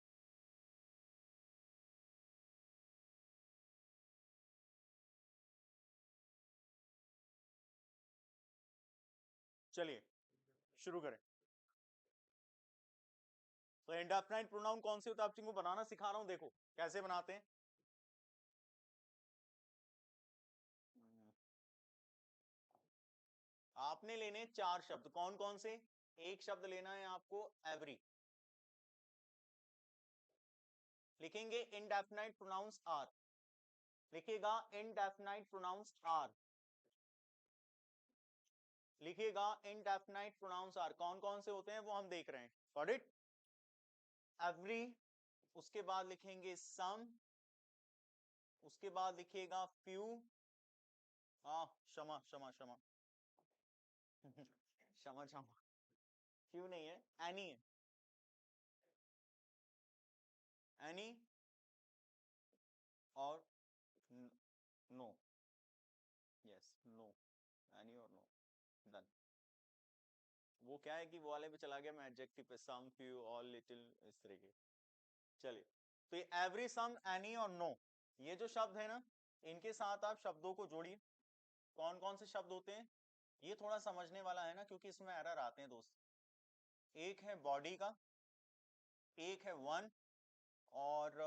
चलिए शुरू करें। तो इंडेफिनाइट प्रोनाउन कौन से होते हैं, आप को बनाना सिखा रहा हूं, देखो कैसे बनाते हैं। आपने लेने चार शब्द, कौन कौन से? एक शब्द लेना है आपको एवरी, लिखेंगे इनडेफिनाइट प्रोनाउंस आर, लिखेगा इनडेफिनाइट प्रोनाउंस आर, लिखिएगा इनडेफिनाइट प्रोनाउंस आर। कौन कौन से होते हैं वो हम देख रहे हैं। Got it? एवरी, उसके बाद लिखेंगे सम, उसके बाद लिखिएगा फ्यू, हाँ क्षमा क्षमा क्षमा क्षमा क्षमा, फ्यू नहीं है, एनी है, एनी और नो, यस नो, एनी और नो, डन। वो क्या है कि वो वाले पे चला गया मैं एडजेक्टिव पे, सम फ्यू ऑल लिटिल इस तरह के। चलिए, तो ये एवरी सम एनी और नो, ये जो शब्द है ना, इनके साथ आप शब्दों को जोड़िए। कौन कौन से शब्द होते हैं? ये थोड़ा समझने वाला है ना, क्योंकि इसमें एरर आते हैं दोस्त। एक है बॉडी का, एक है वन, और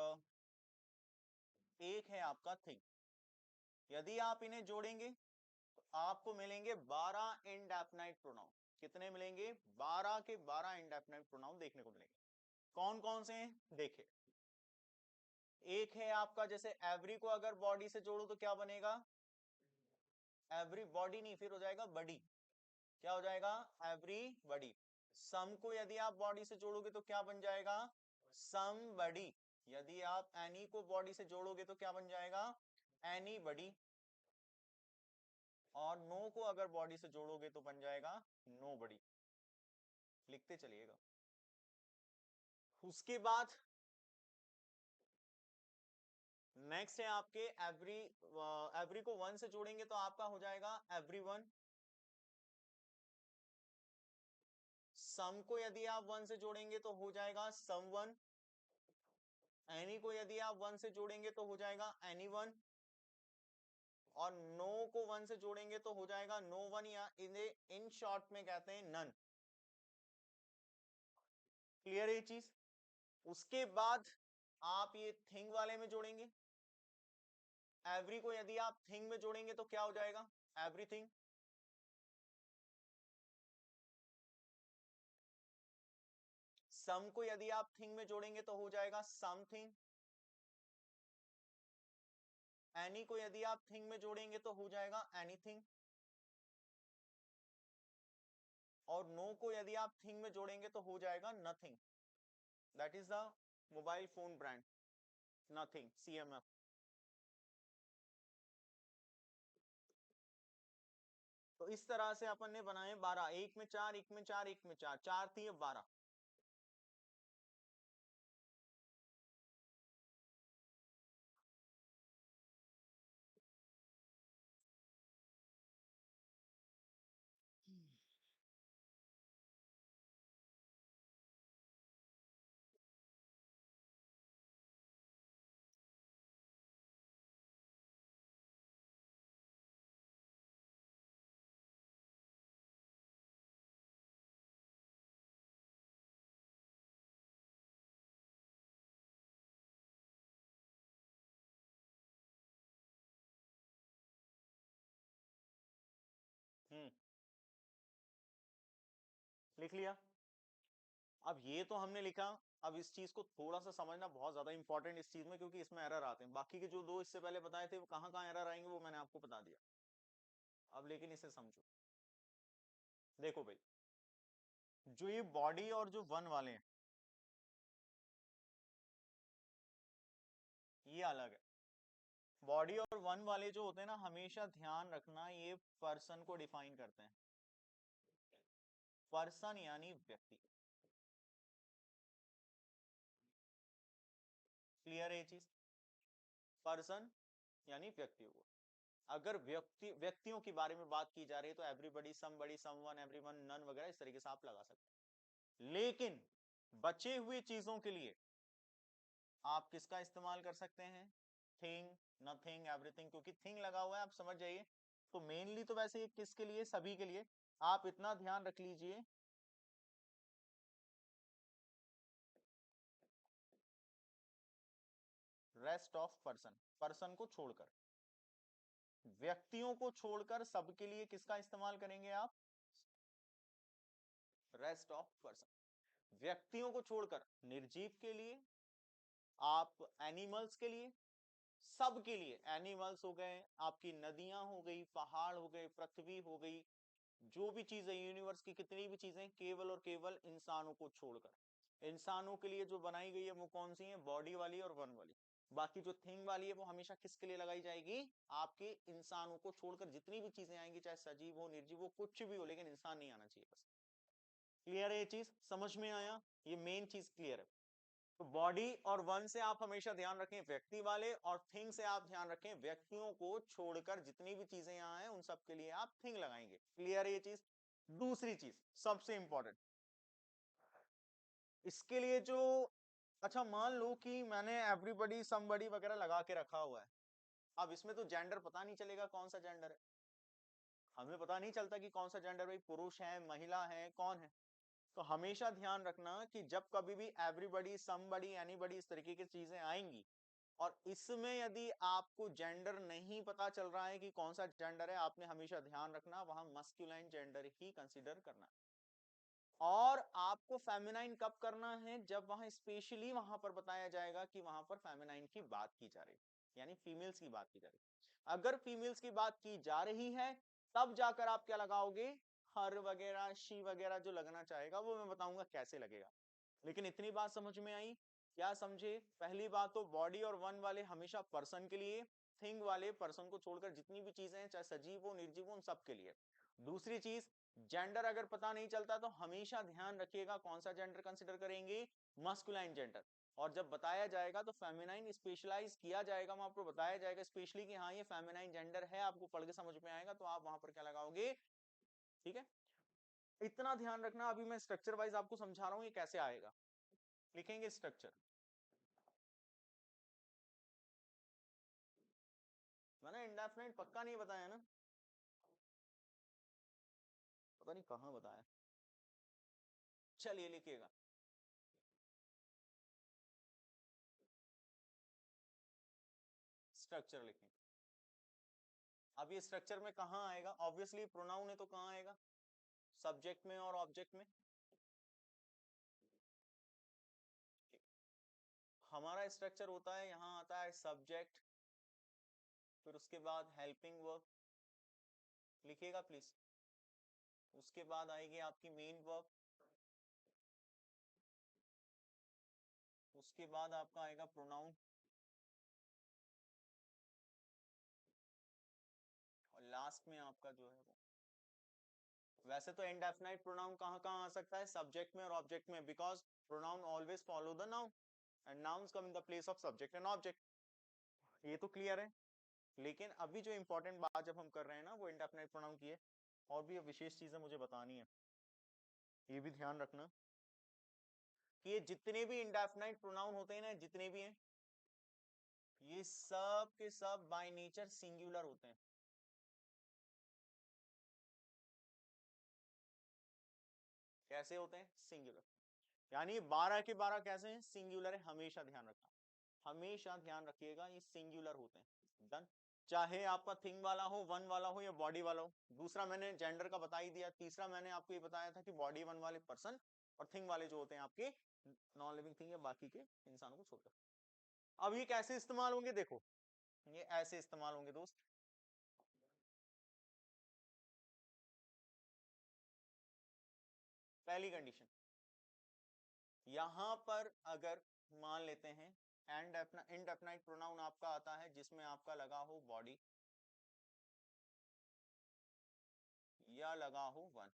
एक है आपका थिंग। यदि आप इन्हें जोड़ेंगे तो आपको मिलेंगे 12 इंडेफिनाइट प्रोनाउन। कितने मिलेंगे? 12 के 12 इंडेफिनाइट प्रोनाउन देखने को मिलेंगे। कौन कौन से हैं देखिए। एक है आपका, जैसे एवरी को अगर बॉडी से जोड़ो तो क्या बनेगा? एवरी बॉडी नहीं, फिर हो जाएगा बडी। क्या हो जाएगा? एवरी बडी। सम को यदि आप बॉडी से जोड़ोगे तो क्या बन जाएगा? सम बडी। यदि आप एनी को बॉडी से जोड़ोगे तो क्या बन जाएगा? एनी बडी। और नो को अगर बॉडी से जोड़ोगे तो बन जाएगा नो बडी। लिखते चलिएगा। उसके बाद नेक्स्ट है आपके एवरी। एवरी को वन से जोड़ेंगे तो आपका हो जाएगा एवरी वन। सम को यदि आप वन से जोड़ेंगे तो हो जाएगा सम वन। एनी को यदि आप वन से जोड़ेंगे तो हो जाएगा एनी वन। और नो को वन से जोड़ेंगे तो हो जाएगा नो वन, या इन्हें इन शॉर्ट में कहते हैं नन। क्लियर है ये चीज? उसके बाद आप ये थिंग वाले में जोड़ेंगे। एवरी को यदि आप थिंग में जोड़ेंगे तो क्या हो जाएगा? एवरीथिंग। सम को यदि आप थिंग में जोड़ेंगे तो हो जाएगा समथिंग। एनी को यदि आप थिंग में जोड़ेंगे तो हो जाएगा एनीथिंग। और नो को यदि आप थिंग में जोड़ेंगे तो हो जाएगा nothing. That is the mobile phone brand nothing, CMF। तो इस तरह से अपन ने बनाए 12, एक में 4, एक में 4, एक में 4, 4 थी 12। हम्म, लिख लिया। अब ये तो हमने लिखा। अब इस चीज को थोड़ा सा समझना बहुत ज्यादा इंपॉर्टेंट इस चीज में, क्योंकि इसमें एरर आते हैं। बाकी के जो दो इससे पहले बताए थे वो कहाँ कहाँ एरर आएंगे वो मैंने आपको बता दिया। अब लेकिन इसे समझो। देखो भाई, जो ये बॉडी और जो वन वाले हैं ये अलग है। बॉडी और वन वाले जो होते हैं ना, हमेशा ध्यान रखना ये पर्सन को डिफाइन करते हैं। पर्सन यानी व्यक्ति। क्लियर है ये चीज? पर्सन यानी व्यक्ति हुआ। अगर व्यक्तियों के बारे में बात की जा रही है तो everybody, somebody, someone, everyone, none वगैरह इस तरीके से आप लगा सकते हैं। लेकिन बचे हुए चीजों के लिए आप किसका इस्तेमाल कर सकते हैं? Thing, nothing, everything. क्योंकि थिंग लगा हुआ है, आप समझ जाइए। तो मेनली तो वैसे ये किसके लिए? सभी के लिए। आप इतना ध्यान रख लीजिए, रेस्ट ऑफ पर्सन, पर्सन को छोड़कर, व्यक्तियों को छोड़कर सबके लिए किसका इस्तेमाल करेंगे आप? Rest of person. व्यक्तियों को छोड़कर निर्जीव के लिए, आप एनिमल्स के लिए, सब के लिए। एनिमल्स हो गए, आपकी नदियां हो गई, पहाड़ हो गए, पृथ्वी हो गई, जो भी चीजें यूनिवर्स की कितनी भी चीजें, केवल और केवल इंसानों को छोड़कर। इंसानों के लिए जो बनाई गई है वो कौन सी है? बॉडी वाली और वन वाली। बाकी जो थिंग वाली है वो हमेशा किसके लिए लगाई जाएगी? आपके इंसानों को छोड़कर जितनी भी चीजें आएंगी, चाहे सजीव हो, निर्जीव हो, कुछ भी हो, लेकिन इंसान नहीं आना चाहिए बस। क्लियर है ये चीज? समझ में आया? ये मेन चीज क्लियर है। तो बॉडी और वन से आप हमेशा ध्यान रखें व्यक्ति वाले, और थिंग से आप ध्यान रखें व्यक्तियों को छोड़कर जितनी भी चीजें यहां हैं उन सब के लिए आप थिंग लगाएंगे। क्लियर है ये चीज? दूसरी चीज सबसे इंपॉर्टेंट इसके लिए जो, अच्छा मान लो कि मैंने एवरीबडी, समबडी वगैरह लगा के रखा हुआ है। अब इसमें तो जेंडर पता नहीं चलेगा कौन सा जेंडर है। हमें पता नहीं चलता कि कौन सा जेंडर, भाई पुरुष है, महिला है, कौन है। तो हमेशा ध्यान रखना कि जब कभी भी एवरीबडी, समबडी, एनीबडी इस तरीके की चीजें आएंगी और इसमें यदि आपको जेंडर नहीं पता चल रहा है कि कौन सा जेंडर है, आपने हमेशा ध्यान रखना वहां मस्कुलाइन जेंडर ही कंसीडर करना। और आपको फेमिनाइन कब करना है, जब वहां स्पेशली वहां पर बताया जाएगा कि वहां पर फेमिनाइन की बात की जा रही, यानी फीमेल्स की बात की जा रही। अगर फीमेल्स की बात की जा रही है तब जाकर आप क्या लगाओगे, हर वगैरह शी वगैरह जो लगना चाहेगा वो मैं बताऊंगा कैसे लगेगा। लेकिन इतनी बात समझ में आई, क्या समझे? पहली बात तो बॉडी और वन वाले हमेशा पर्सन के लिए, थिंग वाले पर्सन को छोड़कर जितनी भी चीजें हैं चाहे सजीव हो निर्जीव हो उन सब के लिए। दूसरी चीज, जेंडर अगर पता नहीं चलता तो हमेशा ध्यान रखिएगा कौन सा जेंडर कंसिडर करेंगे, मस्कुलाइन जेंडर। और जब बताया जाएगा तो फेमिनाइन स्पेशलाइज किया जाएगा, वहां आपको बताया जाएगा स्पेशली कि हाँ ये फेमिनाइन जेंडर है, आपको पढ़ के समझ में आएगा तो आप वहां पर क्या लगाओगे। ठीक है, इतना ध्यान रखना। अभी मैं स्ट्रक्चर वाइज आपको समझा रहा हूं ये कैसे आएगा। लिखेंगे स्ट्रक्चर, मैंने इंडेफिनाइट पक्का नहीं बताया ना, पता नहीं कहाँ बताया। चलिए लिखिएगा, स्ट्रक्चर लिखें। अब ये स्ट्रक्चर में कहाँ आएगा, ऑब्वियसली प्रोनाउन है तो कहाँ आएगा, सब्जेक्ट में और ऑब्जेक्ट में। हमारा स्ट्रक्चर होता है, यहाँ आता है सब्जेक्ट, फिर उसके बाद हेल्पिंग वर्ब, लिखिएगा प्लीज। उसके बाद आएगी आपकी मेन वर्ब, उसके बाद आपका आएगा प्रोनाउन, और लास्ट में आपका जो है वो। वैसे तो इंडेफिनाइट प्रोनाउन कहाँ कहाँ आ सकता है, सब्जेक्ट में और ऑब्जेक्ट में, because pronoun always follow the noun and nouns come in the place of subject and object. ये तो क्लियर है। लेकिन अभी जो इंपॉर्टेंट बात जब हम कर रहे हैं ना वो इंडेफिनाइट प्रोनाउन की है, और भी विशेष चीजें मुझे बतानी है, ये भी ध्यान रखना कि ये जितने भी इंडेफिनाइट प्रोनाउन होते हैं ना, जितने भी हैं, ये सब के सब बाय नेचर सिंगुलर होते हैं। कैसे होते हैं, सिंगुलर। यानी 12 के 12 कैसे हैं, सिंगुलर है, हमेशा ध्यान रखना, हमेशा ध्यान रखिएगा ये सिंगुलर होते हैं। डन। चाहे आपका थिंग वाला हो, वन वाला हो या बॉडी वाला हो। दूसरा मैंने जेंडर का बता ही दिया। तीसरा मैंने आपको ये बताया था कि बॉडी वन वाले पर्सन और थिंग वाले जो होते हैं आपके नॉन लिविंग थिंग या बाकी के इंसानों को छोड़कर। अब ये कैसे इस्तेमाल होंगे, देखो ये ऐसे इस्तेमाल होंगे दोस्त। पहली कंडीशन, यहां पर अगर मान लेते हैं एंड इनडेफिनाइट प्रोनाउन आपका आता है जिसमें आपका लगा हो बॉडी या लगा हो वन,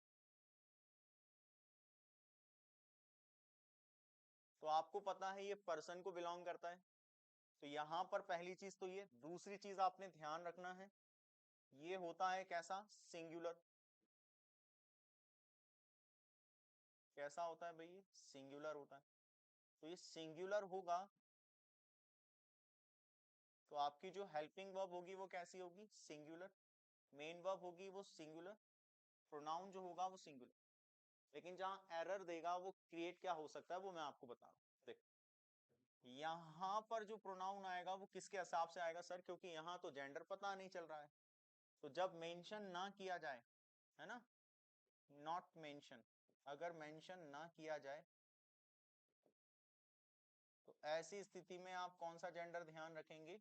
तो आपको पता है ये पर्सन को बिलोंग करता है। तो यहां पर पहली चीज तो ये, दूसरी चीज आपने ध्यान रखना है ये होता है कैसा, सिंगुलर। कैसा होता है भाई, ये सिंगुलर होता है। तो ये सिंगुलर होगा तो आपकी जो हेल्पिंग वर्ब होगी वो कैसी होगी, सिंगुलर। मेन वर्ब होगी वो सिंगुलर, प्रोनाउन जो होगा वो सिंगुलर। लेकिन जहां एरर देगा वो क्रिएट क्या हो सकता है वो मैं आपको बता रहा हूँ। देख, यहाँ पर जो प्रोनाउन आएगा वो किसके हिसाब से आएगा सर, क्योंकि यहाँ तो जेंडर पता नहीं चल रहा है। तो जब मेंशन ना किया जाए, है ना, नॉट मेंशन, अगर मेंशन ना किया जाए तो ऐसी स्थिति में आप कौन सा जेंडर ध्यान रखेंगे,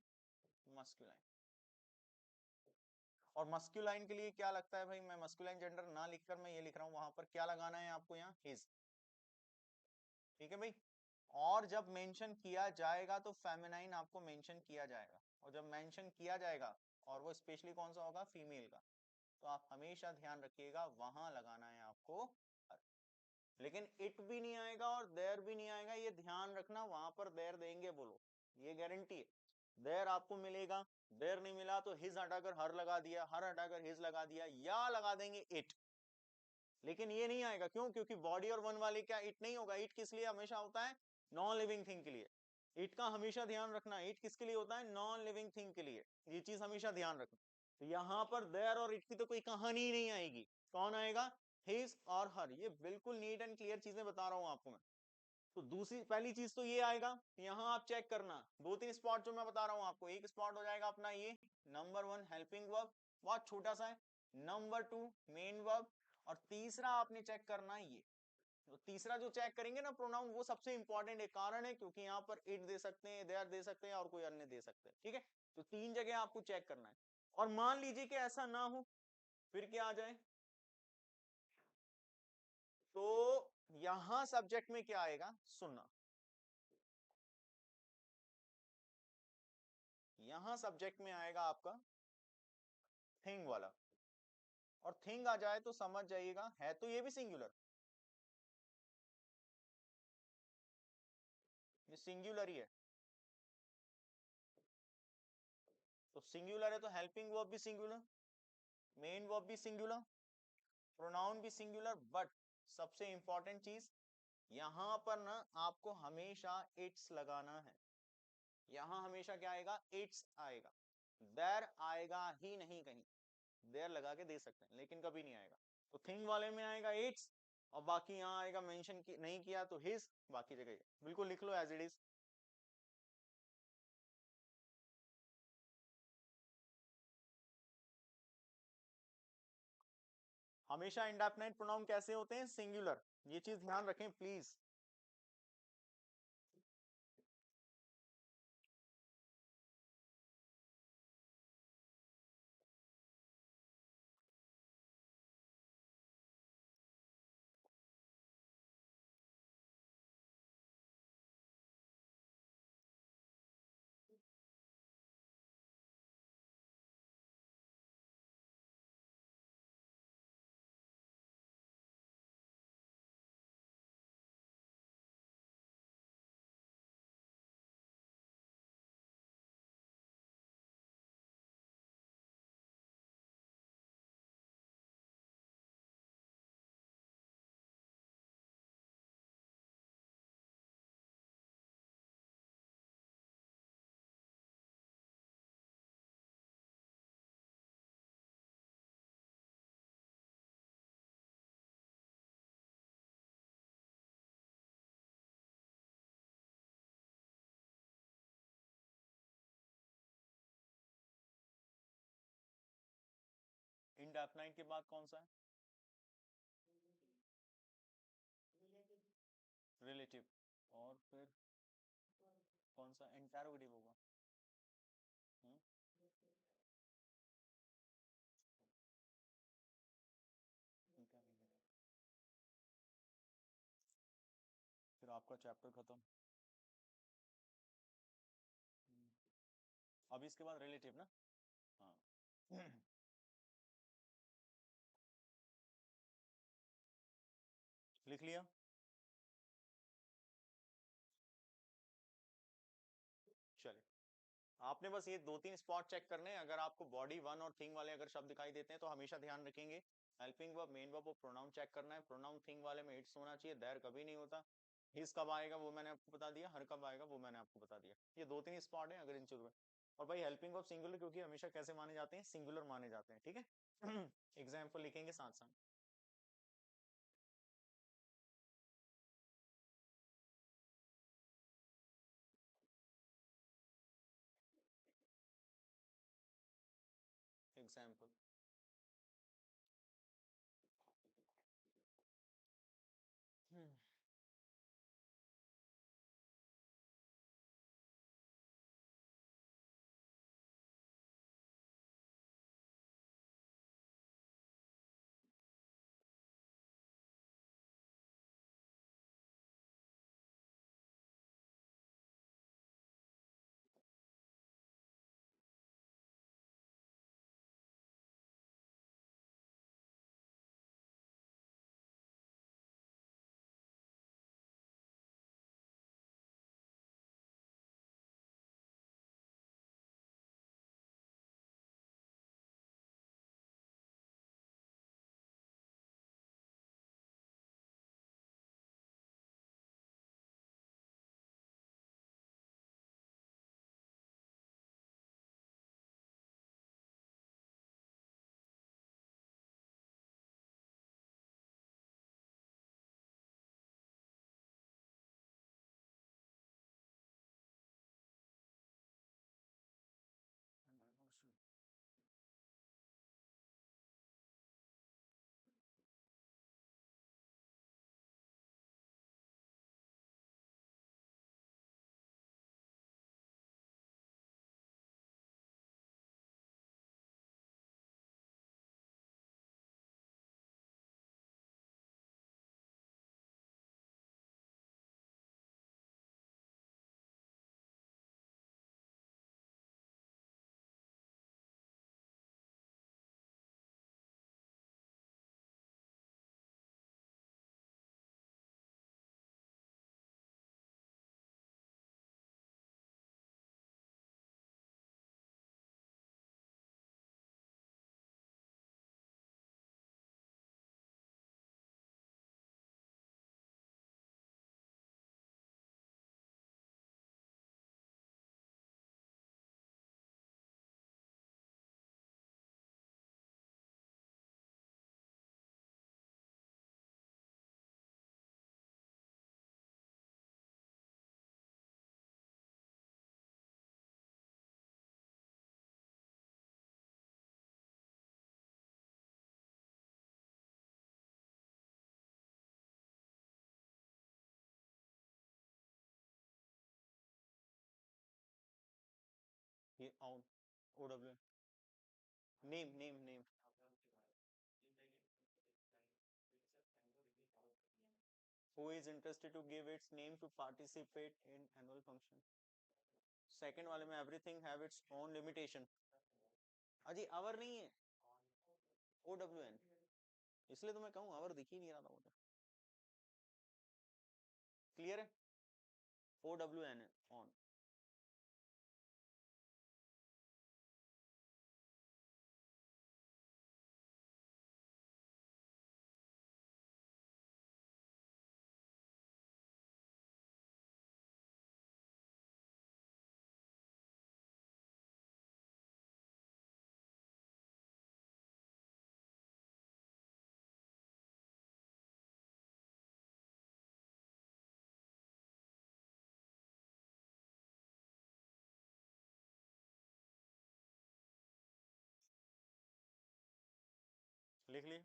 मस्कुलाइन। और मस्कुलाइन के लिए क्या लगता है भाई, मैं मस्कुलाइन जेंडर ना लिखकर मैं ये लिख रहा हूं, वहां पर क्या लगाना है आपको, यहाँ हिज। ठीक है भाई। और जब मेंशन किया जाएगा तो फेमिनाइन आपको मेंशन किया जाएगा, और जब मेंशन किया जाएगा और वो स्पेशली कौन सा होगा, फीमेल का, तो आप हमेशा ध्यान रखिएगा वहां लगाना है आपको। लेकिन इट भी नहीं आएगा और देयर भी नहीं आएगा, ये ध्यान रखना, वहां पर देयर देंगे बोलो, ये गारंटी है। देयर आपको मिलेगा, देयर नहीं मिला तो हिज हटाकर हर लगा दिया, हर हटाकर हिज लगा दिया, या लगा देंगे इट। लेकिन ये नहीं आएगा, क्यों, क्योंकि बॉडी और वन वाले क्या इट नहीं होगा। इट किस लिए हमेशा होता है, नॉन लिविंग थिंग के लिए। इट का हमेशा ध्यान रखना, इट किसके लिए होता है, नॉन लिविंग थिंग के लिए। ये चीज हमेशा ध्यान रखना। तो यहाँ पर देयर और इट की तो कोई कहानी ही नहीं आएगी। कौन आएगा, हिज और हर। ये बिल्कुल नीट एंड क्लियर चीजें बता रहा हूं आपको मैं। तो दूसरी पहली चीज तो ये आएगा, यहां आप चेक करना दो तीन स्पॉट जो मैं बता रहा हूं आपको। एक स्पॉट हो जाएगा अपना ये नंबर वन हेल्पिंग वर्ब, बहुत छोटा सा है। नंबर टू मेन वर्ब, और तीसरा आपने चेक करना है ये। तो तीसरा जो चेक करेंगे ना प्रोनाउन, वो सबसे इंपॉर्टेंट है, कारण है क्योंकि यहाँ पर इट दे सकते हैं, देयर दे सकते हैं, और कोई अन्य दे सकते हैं, ठीक है। तो तीन जगह आपको चेक करना है। और मान लीजिए कि ऐसा ना हो, फिर क्या आ जाए, तो यहां सब्जेक्ट में क्या आएगा सुनना, यहां सब्जेक्ट में आएगा आपका थिंग वाला। और थिंग आ जाए तो समझ जाइएगा है तो ये भी सिंगुलर, ये सिंगुलर ही है। तो सिंगुलर है तो हेल्पिंग वर्ब भी सिंगुलर, मेन वर्ब भी सिंगुलर, प्रोनाउन भी सिंगुलर। बट सबसे इंपॉर्टेंट चीज, यहां पर ना आपको हमेशा इट्स लगाना है। यहां हमेशा क्या आएगा, इट्स आएगा, देयर आएगा ही नहीं कहीं। देयर लगा के दे सकते हैं लेकिन कभी नहीं आएगा। तो थिंग वाले में आएगा इट्स, और बाकी यहाँ आएगा मेंशन नहीं किया तो हिज, बाकी जगह बिल्कुल लिख लो एज इट इज। हमेशा इंडेफिनाइट प्रोनाउन कैसे होते हैं, सिंगुलर, ये चीज ध्यान रखें प्लीज। इंडेफिनाइट के बाद कौन सा है, रिलेटिव, और फिर कौन सा, इंटेरोगेटिव होगा। हम्म, interrogative। फिर आपका चैप्टर खत्म। हम्म, अब इसके बाद रिलेटिव ना। हाँ लिख लिया। चलिए, आपने बस ये दो तीन स्पॉट चेक करने हैं। अगर आपको बॉडी वन और थिंग वाले अगर शब्द दिखाई देते हैं तो हमेशा ध्यान रखेंगे हेल्पिंग वर्ब मेन वर्ब और प्रोनाउन चेक करना है। प्रोनाउन थिंग वाले में इट्स होना चाहिए, देयर कभी नहीं होता। हिज कब आएगा वो मैंने आपको बता दिया, हर कब आएगा वो मैंने आपको बता दिया। ये दो तीन स्पॉट है अगर इन चीजों में। और भाई हेल्पिंग वर्ब सिंगुलर क्योंकि हमेशा कैसे माने जाते हैं, सिंगुलर माने जाते हैं, ठीक है। एग्जाम्पल लिखेंगे साथ साथ। एग्जाम्पल, ये on OW name name name who is interested to give its name to participate in annual function. Second वाले में everything have its own limitation. अजी आवर नहीं है OWN, इसलिए तो मैं कहूँ आवर दिख ही नहीं रहा था मुझे. क्लियर है? OWN है ऑन. लिख ली.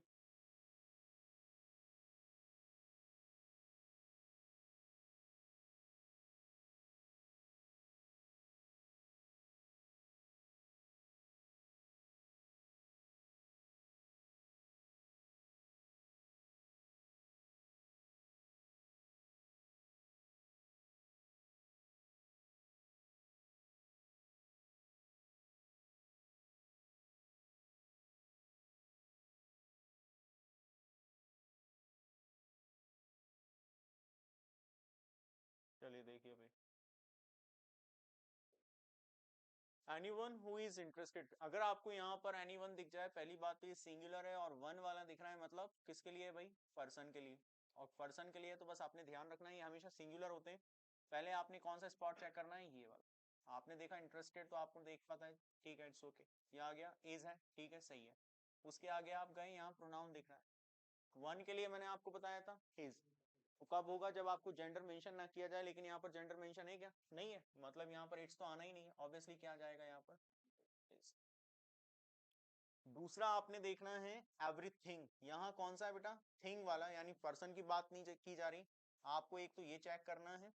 चलिए देखिए भाई, एनीवन हु इज इंटरेस्टेड, अगर आपको यहाँ पर एनीवन दिख जाए, पहली बात तो ये सिंगुलर है और वन वाला दिख रहा है, मतलब किसके लिए है भाई? पर्सन के लिए. और पर्सन के लिए तो बस आपने ध्यान रखना है ये हमेशा सिंगुलर होते हैं. पहले आपने कौन सा स्पॉट चेक करना है? ये वाला. आपने देखा इंटरेस्टेड तो आपको देख पाता है, ठीक है, इट्स ओके. ये आ गया इज है, ठीक है, सही है. उसके आगे आप गए, यहाँ प्रोनाउन दिख रहा है. वन के लिए मैंने आपको बताया था हिज. तो कब होगा? जब आपको जेंडर मेंशन ना किया जाए. लेकिन यहाँ पर जेंडर मेंशन है क्या? नहीं है, मतलब यहाँ पर इट्स तो आना ही नहीं है. ऑब्वियसली क्या आ जाएगा यहाँ पर? is. दूसरा आपने देखना है एवरीथिंग. यहाँ कौन सा है बेटा? थिंग वाला, यानी पर्सन की बात नहीं की जा रही. आपको एक तो ये चेक करना है,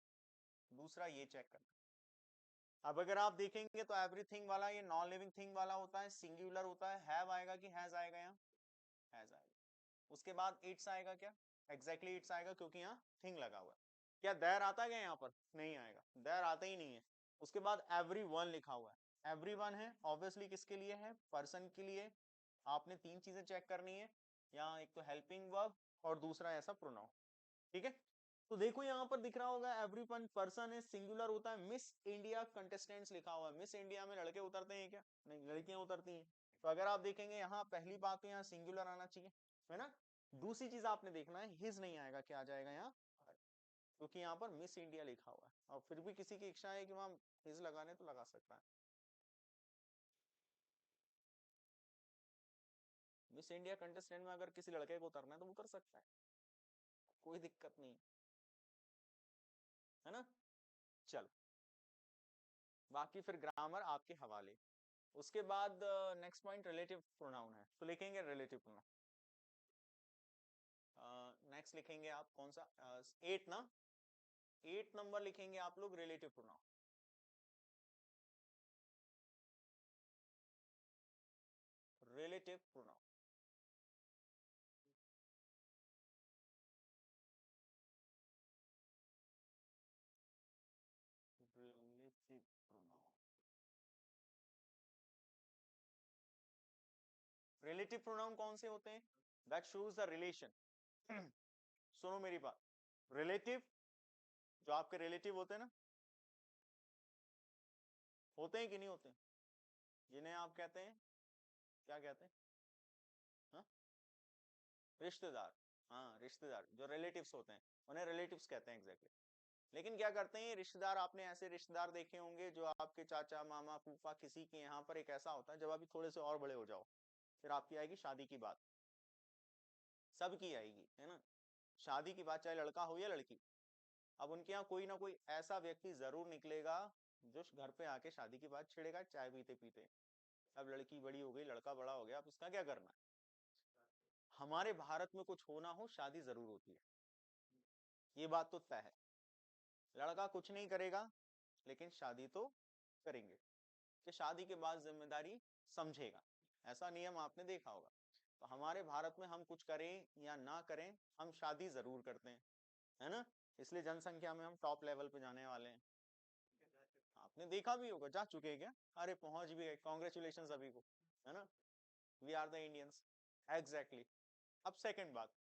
दूसरा ये चेक करना है. अब अगर आप देखेंगे तो एवरीथिंग वाला ये नॉन लिविंग थिंग वाला होता है, सिंगुलर होता है. हैव आएगा कि हैज आएगा? यहाँ हैज आएगा. उसके बाद इट्स आएगा क्या? एग्जैक्टली इट्स आएगा, क्योंकि यहाँ थिंग लगा हुआ है. क्या देयर आता है क्या यहाँ पर? नहीं आएगा, देयर आता ही नहीं है. उसके बाद एवरी वन लिखा हुआ है. एवरी वन है, ऑब्वियसली किसके लिए है? पर्सन के लिए. आपने तीन चीजें चेक करनी है यहाँ, एक तो हेल्पिंग वर्ब और दूसरा ऐसा प्रोनाउन. ठीक है. तो देखो यहाँ पर दिख रहा होगा एवरी वन पर्सन है, सिंगुलर होता है. मिस इंडिया कंटेस्टेंट्स लिखा हुआ है. मिस इंडिया में लड़के उतरते हैं क्या? नहीं, लड़कियां उतरती हैं. तो अगर आप देखेंगे यहाँ, पहली बात तो यहाँ सिंगुलर आना चाहिए, है ना. दूसरी चीज आपने देखना है, हिज नहीं आएगा. क्या आ जाएगा यहाँ? क्योंकि यहाँ पर मिस इंडिया लिखा हुआ है. और फिर भी किसी की इच्छा है कि वहां हिज लगाने, तो लगा सकता है. मिस इंडिया कंटेस्टेंट में अगर किसी लड़के को उतरना है तो वो कर सकता है, कोई दिक्कत नहीं, है ना. चलो, बाकी फिर ग्रामर आपके हवाले. उसके बाद नेक्स्ट पॉइंट रिलेटिव प्रोनाउन है, तो लिखेंगे रिलेटिव प्रोनाउन. नेक्स्ट लिखेंगे आप कौन सा? 8 ना, 8 नंबर लिखेंगे आप लोग relative pronoun. Relative pronoun. Relative pronoun. Relative pronoun कौन से होते हैं? That shows the relation. सुनो मेरी बात. रिलेटिव, जो आपके रिलेटिव होते हैं ना, होते हैं कि नहीं होते? जिन्हें आप कहते हैं, क्या कहते हैं? हाँ, रिश्तेदार. हाँ, रिश्तेदार जो रिलेटिव्स होते हैं, उन्हें रिलेटिव्स कहते हैं एग्जैक्टली. लेकिन क्या करते हैं ये रिश्तेदार? आपने ऐसे रिश्तेदार देखे होंगे जो आपके चाचा, मामा, फूफा, किसी के यहाँ पर एक ऐसा होता है, जब अभी थोड़े से और बड़े हो जाओ, फिर आपकी आएगी शादी की बात. सबकी आएगी, है ना. शादी की बात, चाहे लड़का हो या लड़की. अब उनके यहाँ कोई ना कोई ऐसा व्यक्ति जरूर निकलेगा जो घर पे आके शादी की बात छेड़ेगा, चाय पीते पीते. अब लड़की बड़ी हो गई, लड़का बड़ा हो गया, अब उसका क्या करना है? हमारे भारत में कुछ होना हो, शादी जरूर होती है. ये बात तो तय है. लड़का कुछ नहीं करेगा, लेकिन शादी तो करेंगे. कि शादी के बाद जिम्मेदारी समझेगा। ऐसा नियम आपने देखा होगा। तो हमारे भारत में हम कुछ करें या ना करें, हम शादी जरूर करते हैं, है ना। इसलिए जनसंख्या में हम टॉप लेवल पे जाने वाले हैं। आपने देखा भी होगा, जा चुके हैं क्या? अरे पहुंच भी गए, कॉन्ग्रेचुलेशन अभी को, है ना। We are the Indians, exactly. अब सेकंड बात,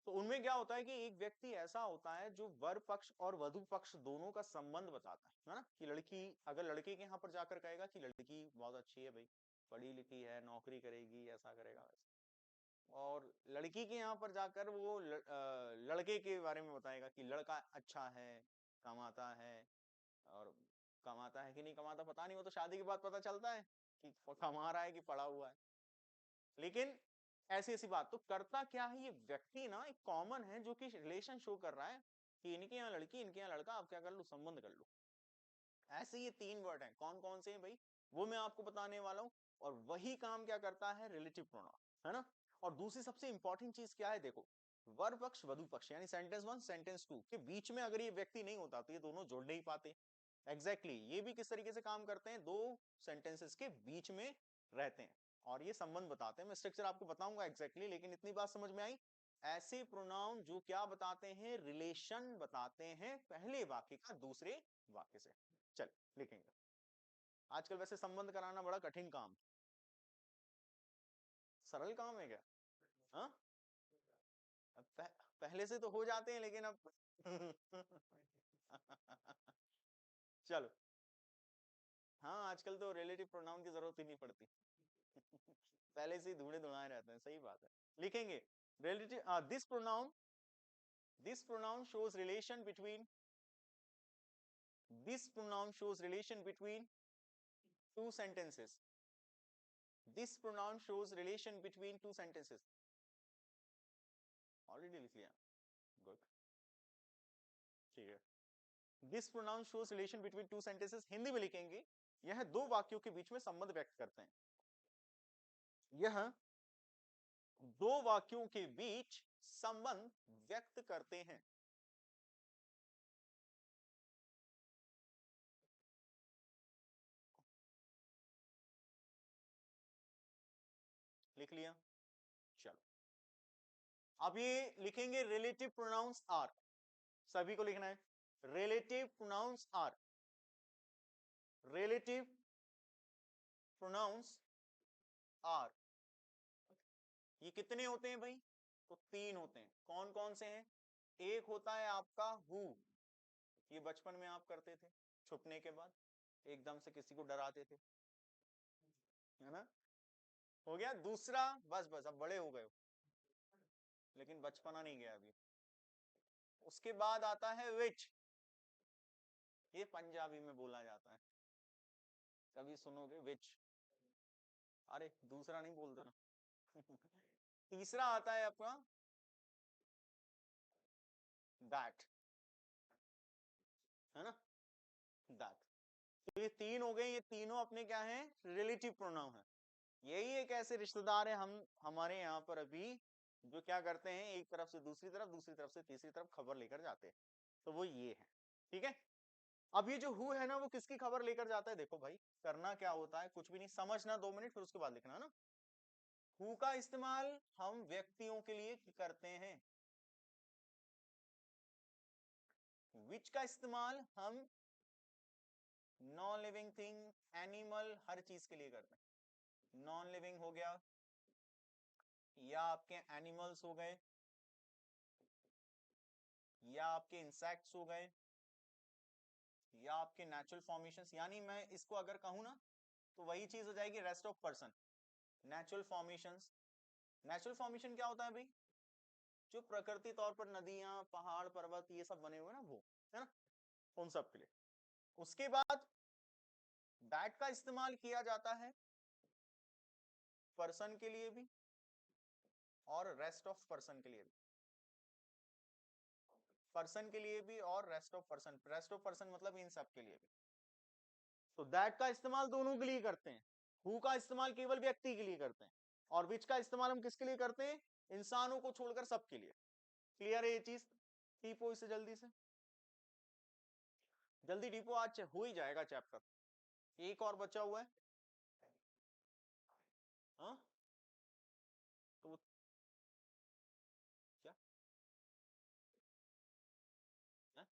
तो उनमें क्या होता है कि एक व्यक्ति ऐसा होता है जो वर पक्ष और वधु पक्ष दोनों का संबंध बताता है ना। कि लड़की, अगर लड़के के यहाँ पर जाकर कहेगा कि लड़की बहुत अच्छी है भाई, पढ़ी लिखी है, नौकरी करेगी, ऐसा करेगा वैसा, और लड़की के यहाँ पर जाकर वो लड़के के बारे में बताएगा कि लड़का अच्छा है, कमाता है, और कमाता है कि नहीं कमाता पता नहीं, वो तो शादी के बाद पता चलता है कि कमा रहा है कि पड़ा हुआ है। लेकिन ऐसी ऐसी बात, तो करता क्या है ये व्यक्ति ना, एक कॉमन है जो कि रिलेशन शो कर रहा है कि इनके यहाँ लड़की, इनके यहाँ लड़का, आप क्या कर लो, संबंध कर लो। ऐसे ये तीन वर्ड हैं, कौन कौन से हैं भाई, वो मैं आपको बताने वाला हूँ। और वही काम क्या करता है, रिलेटिव प्रोनाउन, है ना। और दूसरी सबसे इंपॉर्टेंट चीज क्या है, देखो, वर पक्ष वधु पक्ष यानी सेंटेंस वन सेंटेंस टू के बीच में अगर ये व्यक्ति नहीं होता तो ये दोनों जोड़ नहीं पाते। एग्जैक्टली ये भी किस तरीके से काम करते हैं, दो सेंटेंसेस के बीच में रहते हैं और ये संबंध बताते हैं। मैं स्ट्रक्चर आपको बताऊंगा एग्जैक्टली, लेकिन इतनी बात समझ में आई। ऐसे प्रोनाउन जो क्या बताते हैं, रिलेशन बताते हैं पहले वाक्य का दूसरे वाक्य से। चल लिखेंगे। आजकल वैसे संबंध कराना बड़ा कठिन काम, सरल काम है क्या? हाँ, पहले से तो हो जाते हैं लेकिन अब चलो, हाँ आजकल तो रिलेटिव प्रोनाउन की जरूरत ही नहीं पड़ती पहले से ही धूड़े धुड़ाए रहते हैं, सही बात है। लिखेंगे relative, this pronoun shows relation between, this pronoun shows relation between two sentences, this pronoun shows relation between two sentences. Already लिख लिया, गुड, ठीक है। This pronoun shows relation between two sentences, Hindi में लिखेंगे यह दो वाक्यों के बीच में संबंध व्यक्त करते हैं, यह दो वाक्यों के बीच संबंध व्यक्त करते हैं। लिख लिया, चलो। अब ये लिखेंगे रिलेटिव प्रोनाउंस आर, सभी को लिखना है। Relative pronouns are, relative pronouns are, ये कितने होते हैं भाई, तो तीन होते हैं। कौन कौन से हैं, एक होता है आपका हु, ये बचपन में आप करते थे छुपने के बाद, एकदम से किसी को डराते थे, है ना, हो गया। दूसरा, बस बस अब बड़े हो गए हो, लेकिन बचपना नहीं गया अभी। उसके बाद आता है विच, ये पंजाबी में बोला जाता है, कभी सुनोगे विच, अरे दूसरा नहीं बोल देना तीसरा आता है आपका दैट, है ना, दैट। तो ये तीन हो गए, ये तीनों अपने क्या हैं, रिलेटिव प्रोनाउन है। यही एक ऐसे रिश्तेदार है हम हमारे यहाँ पर अभी, जो क्या करते हैं, एक तरफ से दूसरी तरफ, दूसरी तरफ से तीसरी तरफ खबर लेकर जाते हैं, तो वो ये है, ठीक है। अब ये जो हु है ना, वो किसकी खबर लेकर जाता है, देखो भाई करना क्या होता है, कुछ भी नहीं, समझना 2 मिनट फिर उसके बाद लिखना ना। हु का इस्तेमाल हम व्यक्तियों के लिए करते हैं, विच का इस्तेमाल हम नॉन लिविंग थिंग, एनिमल, हर चीज के लिए करते हैं। नॉन लिविंग हो गया, या आपके एनिमल्स हो गए, या आपके इंसेक्ट्स हो गए, या आपके नेचुरल फॉर्मेशंस, यानी मैं इसको अगर कहूं ना तो वही चीज हो जाएगी rest of person. Natural formations, natural formation क्या होता है भाई, जो प्रकृति तौर पर नदियां, पहाड़, पर्वत, ये सब बने हुए ना, वो, है ना, उन सब के लिए। उसके बाद दैट का इस्तेमाल किया जाता है पर्सन के लिए भी और रेस्ट ऑफ पर्सन के लिए भी, पर्सन के लिए भी और rest of person, rest of person मतलब इन सब के लिए भी। तो दैट का इस्तेमाल दोनों के लिए करते हैं, हु का इस्तेमाल केवल व्यक्ति के लिए करते हैं, और विच का इस्तेमाल हम किसके लिए करते हैं, इंसानों को छोड़कर सबके लिए। क्लियर है ये चीज, टीपो इसे जल्दी से, जल्दी टीपो, आज हो ही जाएगा चैप्टर। एक और बचा हुआ है। हाँ तो क्या है?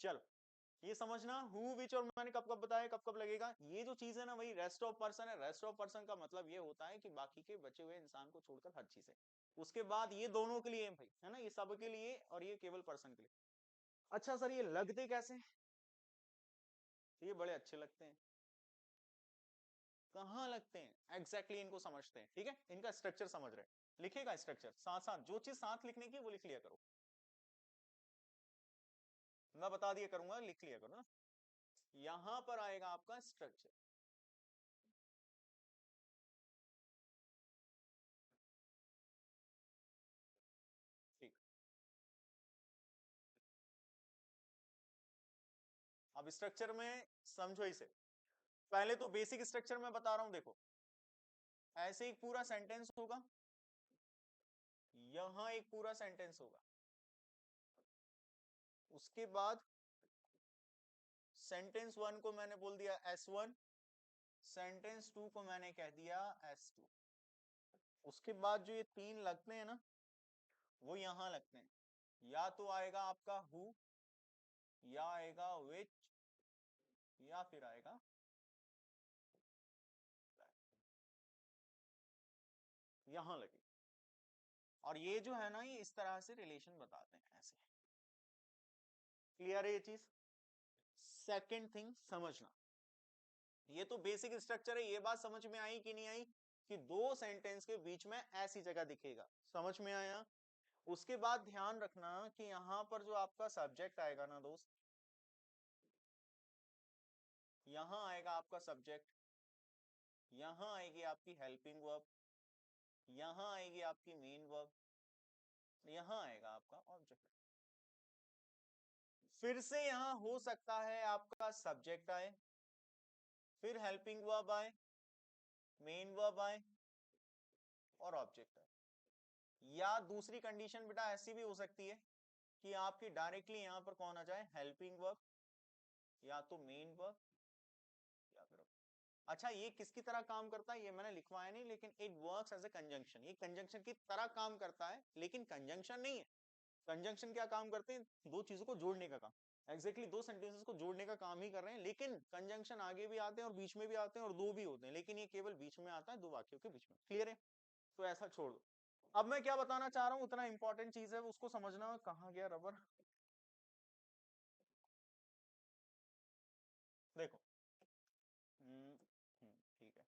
चलो ये समझना हु विच और मैंने कब कब बताया कब कब लगेगा। ये जो चीज है ना वही रेस्ट ऑफ पर्सन है। रेस्ट ऑफ पर्सन का मतलब ये होता है कि बाकी के बचे हुए इंसान को छोड़कर हर चीज है। उसके बाद ये दोनों के लिए है भाई, है ना, ये सब के लिए और ये केवल पर्सन के लिए। अच्छा सर ये लगते कैसे हैं? ये बड़े अच्छे लगते हैं। कहाँ लगते हैं एग्जैक्टली इनको समझते हैं। ठीक है, इनका स्ट्रक्चर समझ रहे हैं। लिखेगा स्ट्रक्चर साथ साथ, जो चीज साथ लिखने की वो लिख लिया करो। मैं बता दिया करूंगा, लिख लिया करो ना। यहां पर आएगा आपका स्ट्रक्चर। ठीक। अब स्ट्रक्चर में समझो इसे। पहले तो बेसिक स्ट्रक्चर में बता रहा हूं, देखो। ऐसे एक पूरा सेंटेंस होगा, यहां एक पूरा सेंटेंस होगा, उसके बाद सेंटेंस वन को मैंने बोल दिया S1, सेंटेंस टू को मैंने कह दिया S2। उसके बाद जो ये तीन लगते हैं ना वो यहां लगते हैं। या तो आएगा आपका हु, या आएगा विच, या फिर आएगा यहां लगे। और ये जो है ना ये इस तरह से रिलेशन बताते हैं ऐसे। क्लियर है ये चीज? सेकंड थिंग समझना, ये तो बेसिक स्ट्रक्चर है। ये बात समझ में आई कि नहीं आई कि दो सेंटेंस के बीच में ऐसी जगह दिखेगा? समझ में आया? उसके बाद ध्यान रखना कि यहां पर जो आपका सब्जेक्ट आएगा ना दोस्त, यहां आएगा आपका सब्जेक्ट, यहां आएगी आपकी हेल्पिंग वर्ब, यहां आएगी आपकी मेन वर्ब, यहां आएगा आपका ऑब्जेक्ट। फिर से यहां हो सकता है आपका सब्जेक्ट आए, फिर हेल्पिंग वर्ब आए, मेन वर्ब आए और ऑब्जेक्ट आए। या दूसरी कंडीशन बेटा ऐसी भी हो सकती है कि आपकी डायरेक्टली यहां पर कौन आ जाए, हेल्पिंग वर्ब या तो मेन वर्ब या फिर। अच्छा ये किसकी तरह काम करता है ये मैंने लिखवाया नहीं, लेकिन it works as a conjunction. ये कंजंक्शन की तरह काम करता है लेकिन कंजंक्शन नहीं है। कंजंक्शन क्या काम करते हैं, दो चीजों को जोड़ने का काम। एग्जैक्टली दो सेंटेंसेस को जोड़ने का काम ही कर रहे हैं, लेकिन कंजंक्शन आगे भी आते हैं और बीच में भी आते हैं और दो भी होते हैं, लेकिन ये केवल बीच में आता है, दो वाक्यों के बीच में। क्लियर है? तो ऐसा छोड़ दो। अब मैं क्या बताना चाह रहा हूं, उतना इंपॉर्टेंट चीज है उसको समझना। कहाँ गया रबर? देखो। ठीक है।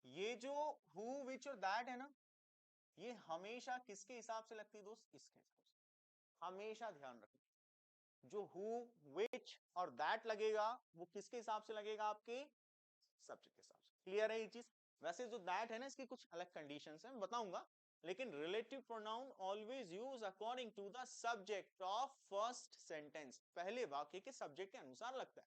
ये जो हु विच और दैट है ना, ये हमेशा किसके हिसाब से लगती है दोस्त, इसके हिसाब से। हमेशा ध्यान रखना, जो हु विच और दैट लगेगा वो किसके हिसाब से लगेगा, आपके सब्जेक्ट के हिसाब से। क्लियर है ये चीज? वैसे जो दैट है ना इसकी कुछ अलग कंडीशंस हैं, बताऊंगा। लेकिन relative pronoun always use according to the subject of first sentence. पहले वाक्य के सब्जेक्ट के अनुसार लगता है।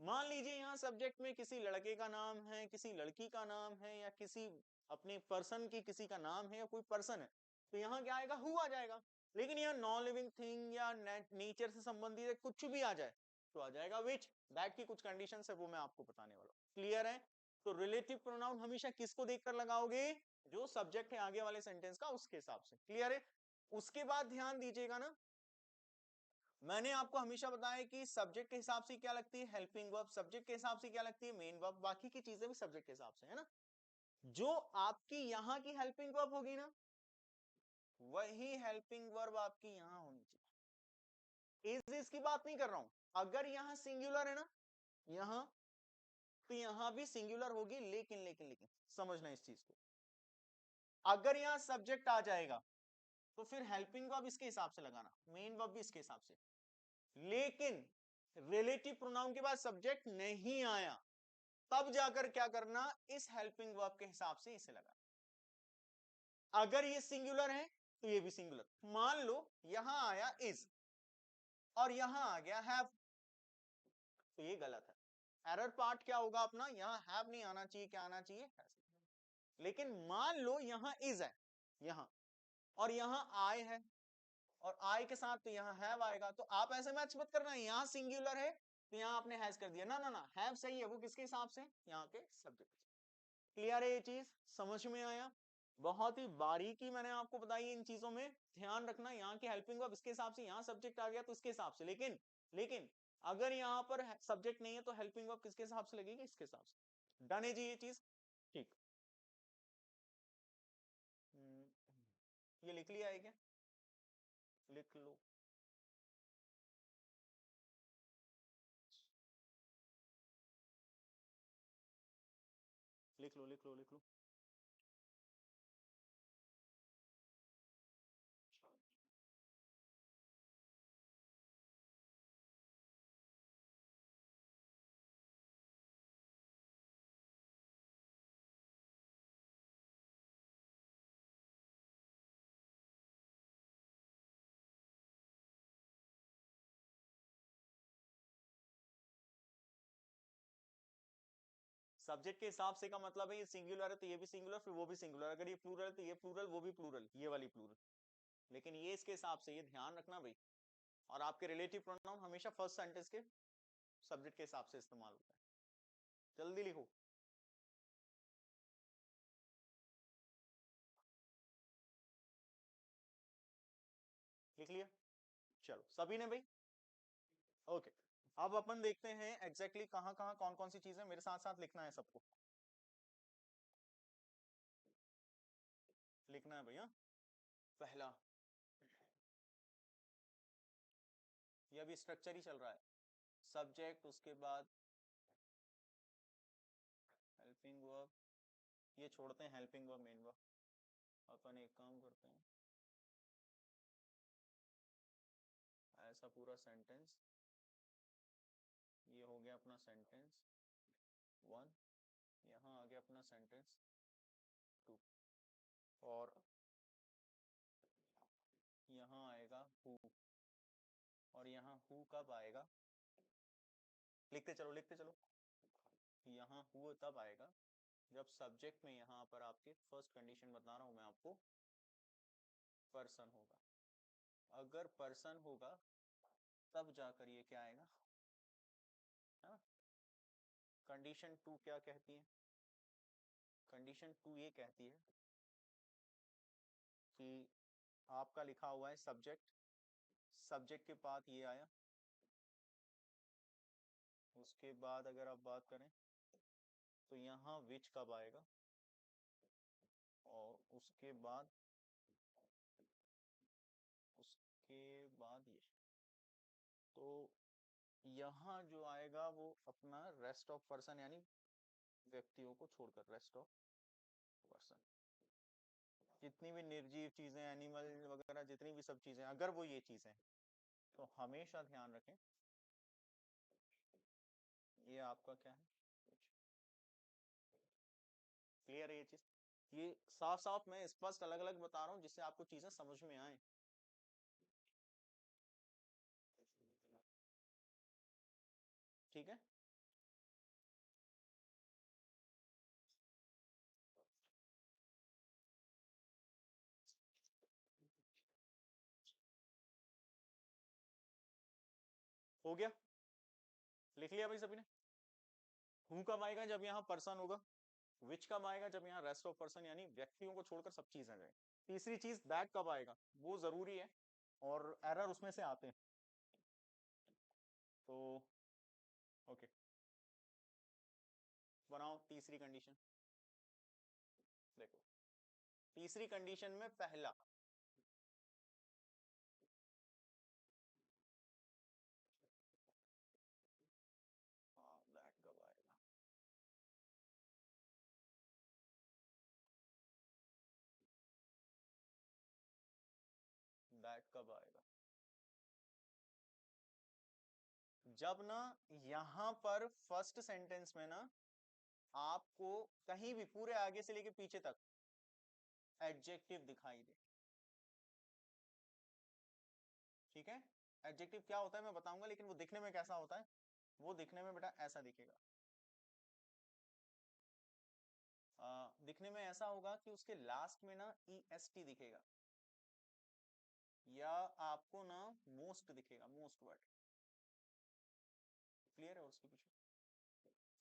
मान लीजिए यहाँ सब्जेक्ट में किसी लड़के का नाम है, किसी लड़की का नाम है, या किसी अपने पर्सन की किसी का नाम है, या कोई पर्सन है, तो यहाँ क्या आएगा, हु आ जाएगा। लेकिन यहाँ नॉन लिविंग थिंग या नेचर से संबंधित है, कुछ भी आ जाए तो आ जाएगा विच। दैट की कुछ कंडीशन है वो मैं आपको बताने वाला हूँ। क्लियर है? तो रिलेटिव प्रोनाउन हमेशा किसको देखकर लगाओगे? जो सब्जेक्ट है आगे वाले सेंटेंस का, उसके हिसाब से। क्लियर है? उसके बाद ध्यान दीजिएगा ना, मैंने आपको हमेशा बताया कि सब्जेक्ट के हिसाब से क्या लगती है? Helping verb. सब्जेक्ट के हिसाब से क्या लगती है? Main verb. बाकी की चीजें भी सब्जेक्ट के हिसाब से, है ना? जो आपकी यहां की हेल्पिंग वर्ब होगी ना, वही हेल्पिंग वर्ब आपकी यहां होनी चाहिए। इज की बात नहीं कर रहा हूं। अगर यहां सिंगुलर है ना, यहां, तो यहां भी सिंगुलर होगी, लेकिन लेकिन लेकिन समझना इस चीज को, अगर यहां सब्जेक्ट आ जाएगा तो फिर हेल्पिंग वर्ब इसके हिसाब से लगाना, मेन वर्ब भी इसके हिसाब से। लेकिन रिलेटिव प्रोनाउन के बाद सब्जेक्ट नहीं आया, तब जाकर क्या करना? इस हेल्पिंग वर्ब के हिसाब से इसे लगाना। अगर ये सिंगुलर है तो ये भी सिंगुलर। मान लो यहां आया इज और यहां आ गया हैव, तो ये गलत है। एरर पार्ट क्या होगा अपना? यहां हैव नहीं आना चाहिए, क्या आना चाहिए? लेकिन मान लो यहां इज है यहां, और यहां आए है, और आई के साथ तो यहाँ हैव आएगा, तो आप ऐसे मैच मत करना, यहाँ सिंगुलर है तो यहाँ आपने हैज कर दिया, ना ना ना, हैव सही है, वो किसके हिसाब से? यहाँ के सब्जेक्ट। क्लियर है ये चीज? समझ में आया? बहुत ही बारीकी मैंने आपको बताई इन चीजों में। ध्यान रखना, यहाँ की हेल्पिंग वर्ब इसके हिसाब से, यहाँ सब्जेक्ट आ गया तो इसके हिसाब से। लेकिन लेकिन अगर यहाँ पर सब्जेक्ट नहीं है तो हेल्पिंग वर्ब किसके हिसाब से लगेगी? इसके हिसाब से। डन है जी ये चीज? ठीक। ये लिख लिया है क्या? लिख लो। लिख लो लिख लो लिख लो। सब्जेक्ट के हिसाब से का मतलब है, ये सिंगुलर है तो ये भी सिंगुलर, फिर वो भी सिंगुलर, अगर ये प्लूरल है तो ये प्लूरल, वो भी प्लूरल, ये वाली प्लूरल। लेकिन ये इसके हिसाब से, ये ध्यान रखना भाई। और आपके रिलेटिव प्रोनाउन हमेशा फर्स्ट सेंटेंस के सब्जेक्ट के हिसाब से इस्तेमाल होता है। जल्दी लिखो। लिख लिया? चलो सभी ने भाई? ओके। अब अपन देखते हैं एग्जैक्टली कहाँ कहाँ कौन कौन सी चीजें, मेरे साथ साथ लिखना है सबको। लिखना है भैया। पहला, ये अभी स्ट्रक्चर ही चल रहा है। सब्जेक्ट, उसके बाद हेल्पिंग वर्ब, ये छोड़ते हैं हेल्पिंग वर्ब मेन वर्ब। अपन एक काम करते हैं, ऐसा पूरा सेंटेंस, ये हो गया अपना सेंटेंस वन, यहाँ आ गया अपना सेंटेंस टू, और यहाँ आएगा हु, और यहाँ हु कब आएगा? लिखते चलो लिखते चलो। यहाँ हु तब आएगा जब सब्जेक्ट में यहाँ पर आपके फर्स्ट कंडीशन बता रहा हूं मैं आपको, पर्सन होगा। अगर पर्सन होगा तब जाकर ये क्या आएगा, है ना? कंडीशन टू क्या कहती है? कंडीशन टू ये कहती है कि आपका लिखा हुआ है सब्जेक्ट, सब्जेक्ट के बाद ये आया, उसके बाद अगर आप बात करें तो यहाँ विच कब आएगा, और उसके बाद ये, तो यहाँ जो आएगा वो अपना रेस्ट ऑफ पर्सन, यानी व्यक्तियों को छोड़कर रेस्ट ऑफ पर्सन, जितनी भी निर्जीव चीजें, एनिमल वगैरह, जितनी भी सब चीजें, अगर वो ये चीजें, तो हमेशा ध्यान रखें ये आपका क्या है? क्लियर है ये चीज? ये साफ साफ मैं स्पष्ट अलग अलग बता रहा हूँ जिससे आपको चीजें समझ में आए। ठीक है? हो गया? लिख लिया भाई सभी ने? हूं कब आएगा? जब यहाँ पर्सन होगा। विच कब आएगा? जब यहाँ रेस्ट ऑफ पर्सन यानी व्यक्तियों को छोड़कर सब चीज आ जाए। तीसरी चीज दैट कब आएगा? वो जरूरी है और एरर उसमें से आते हैं। तो ओके, बनाओ तीसरी कंडीशन। देखो तीसरी कंडीशन में पहला दैट कब आएगा? दैट कब आएगा? जब ना यहां पर फर्स्ट सेंटेंस में ना आपको कहीं भी पूरे आगे से लेके पीछे तक एडजेक्टिव दिखाई दे। ठीक है, एडजेक्टिव क्या होता है मैं बताऊंगा, लेकिन वो दिखने में कैसा होता है? वो दिखने में बेटा ऐसा दिखेगा। दिखने में ऐसा होगा कि उसके लास्ट में ना EST दिखेगा, या आपको ना मोस्ट दिखेगा, मोस्ट वर्ड। क्लियर है उसके पीछे?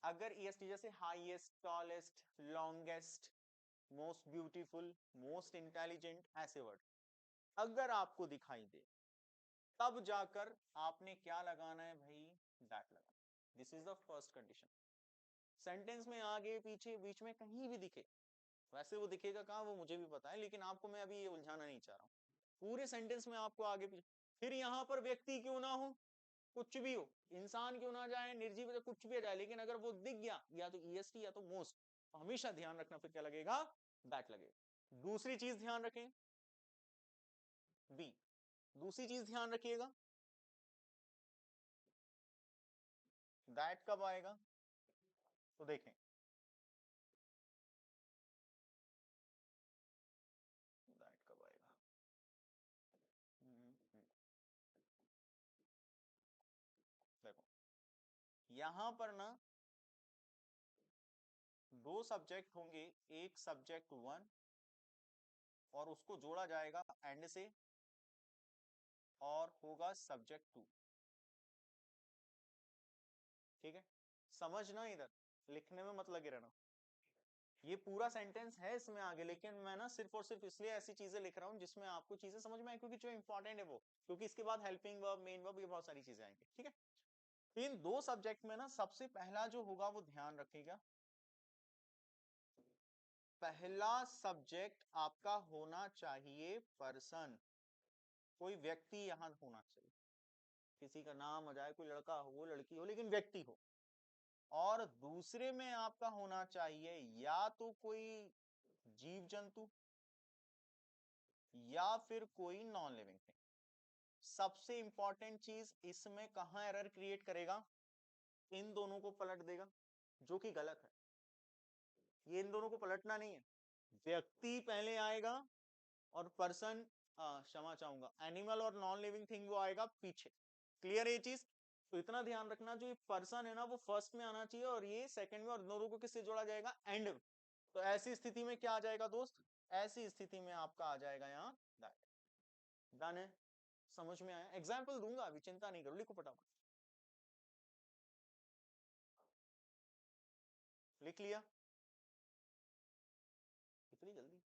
अगर EST जैसे highest, tallest, longest, most beautiful, most intelligent, ऐसे वर्ड अगर आपको दिखाई दे, तब जाकर आपने क्या लगाना है भाई? दैट लगाना। This is the first condition. Sentence में आगे पीछे बीच में कहीं भी दिखे, वैसे वो दिखेगा कहाँ वो मुझे भी पता है, लेकिन आपको मैं अभी ये उलझाना नहीं चाह रहा हूँ। पूरे सेंटेंस में आपको आगे पीछे, फिर यहाँ पर व्यक्ति क्यों ना हो, कुछ भी हो, इंसान क्यों ना जाए, निर्जीव कुछ भी आ जाए, लेकिन अगर वो दिख गया या तो EST या तो मोस्ट, तो हमेशा ध्यान रखना फिर क्या लगेगा? दैट लगेगा। दूसरी चीज ध्यान रखें, बी, दूसरी चीज ध्यान रखिएगा, दैट कब आएगा? तो देखें दैट कब आएगा। देखो यहां पर ना दो सब्जेक्ट होंगे, एक सब्जेक्ट वन और उसको जोड़ा जाएगा एंड से, और होगा सब्जेक्ट टू। ठीक है, समझना, इधर लिखने में मत लगे रहना। ये पूरा सेंटेंस है इसमें आगे, लेकिन मैं ना सिर्फ और सिर्फ इसलिए ऐसी चीजें लिख रहा हूँ जिसमें आपको चीजें समझ में आए, क्योंकि जो इंपॉर्टेंट है वो, क्योंकि इसके बाद हेल्पिंग वर्ब, मेन वर्ब, ये बहुत सारी चीजें आएंगी। ठीक है, तो इन दो सब्जेक्ट में ना सबसे पहला जो होगा वो ध्यान रखिएगा, पहला सब्जेक्ट आपका होना चाहिए पर्सन, कोई व्यक्ति यहां होना चाहिए। किसी का नाम आ जाए, कोई लड़का हो लड़की हो, लेकिन व्यक्ति हो। और दूसरे में आपका होना चाहिए या तो कोई जीव जंतु या फिर कोई नॉन लिविंग थिंग। सबसे इंपॉर्टेंट चीज इसमें कहां एरर क्रिएट करेगा? इन दोनों को पलट देगा, जो कि गलत है। ये इन दोनों को पलटना नहीं है, व्यक्ति पहले आएगा और पर्सन, क्षमा चाहूंगा, एनिमल और नॉन लिविंग थिंग वो आएगा पीछे। क्लियर है ये चीज? तो इतना ध्यान रखना, जो ये पर्सन है ना वो फर्स्ट में आना चाहिए और ये सेकंड में, और दोनों को किससे जोड़ा जाएगा? एंड में। तो ऐसी स्थिति में क्या आ जाएगा दोस्त? ऐसी स्थिति में आपका आ जाएगा यहाँ दैट। डन है? समझ में आया? एग्जाम्पल दूंगा, अभी चिंता नहीं करो, लिखो फटाफट। लिख लिया? इतनी जल्दी?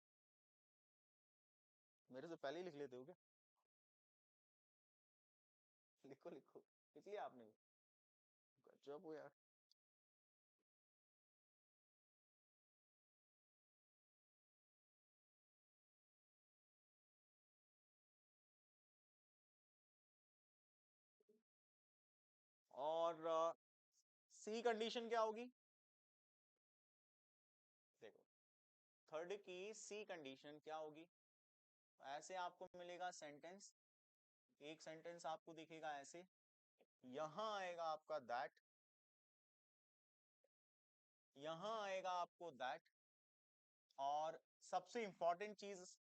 मेरे से पहले ही लिख लेते हो क्या? लिखो लिखो, लिख लिया आपने? गजब हो यार। और सी कंडीशन क्या होगी? देखो थर्ड की सी कंडीशन क्या होगी? ऐसे आपको मिलेगा सेंटेंस, एक सेंटेंस आपको दिखेगा ऐसे, यहां आएगा आपका दैट, यहां आएगा आपको दैट, और सबसे इंपॉर्टेंट चीज,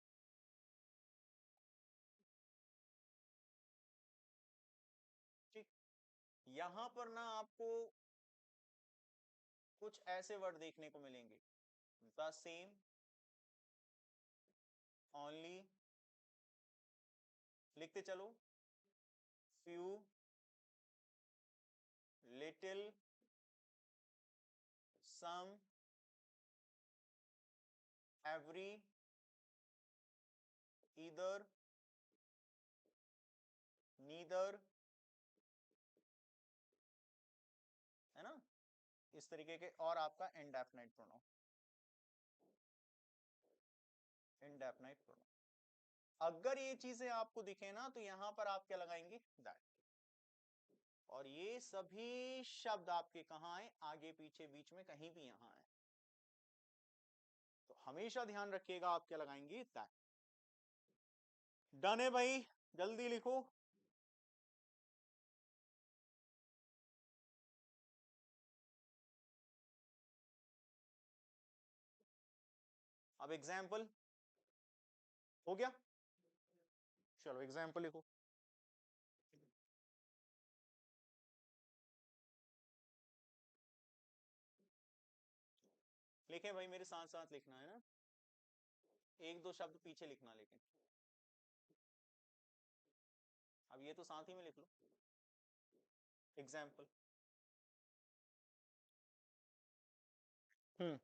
ठीक, यहां पर ना आपको कुछ ऐसे वर्ड देखने को मिलेंगे, द सेम, ओनली, लिखते चलो, फ्यू, लिटिल, सम, एवरी, ईदर, नीदर, है ना, इस तरीके के। और आपका इंडेफिनाइट प्रोनाउन, इंडेफिनाइट प्रोनाउन। अगर ये चीजें आपको दिखे ना तो यहां पर आप क्या लगाएंगे, दैट। और ये सभी शब्द आपके कहां आए, आगे पीछे बीच में कहीं भी यहां आए, तो हमेशा ध्यान रखिएगा आप क्या लगाएंगे, दैट। डन है भाई, जल्दी लिखो। अब एग्जाम्पल हो गया, चलो एग्जाम्पल लिखो। लिखे भाई, मेरे साथ साथ लिखना है ना, एक दो शब्द पीछे लिखना लेकिन। अब ये तो साथ ही में लिख लो, एग्जाम्पल। हम्म।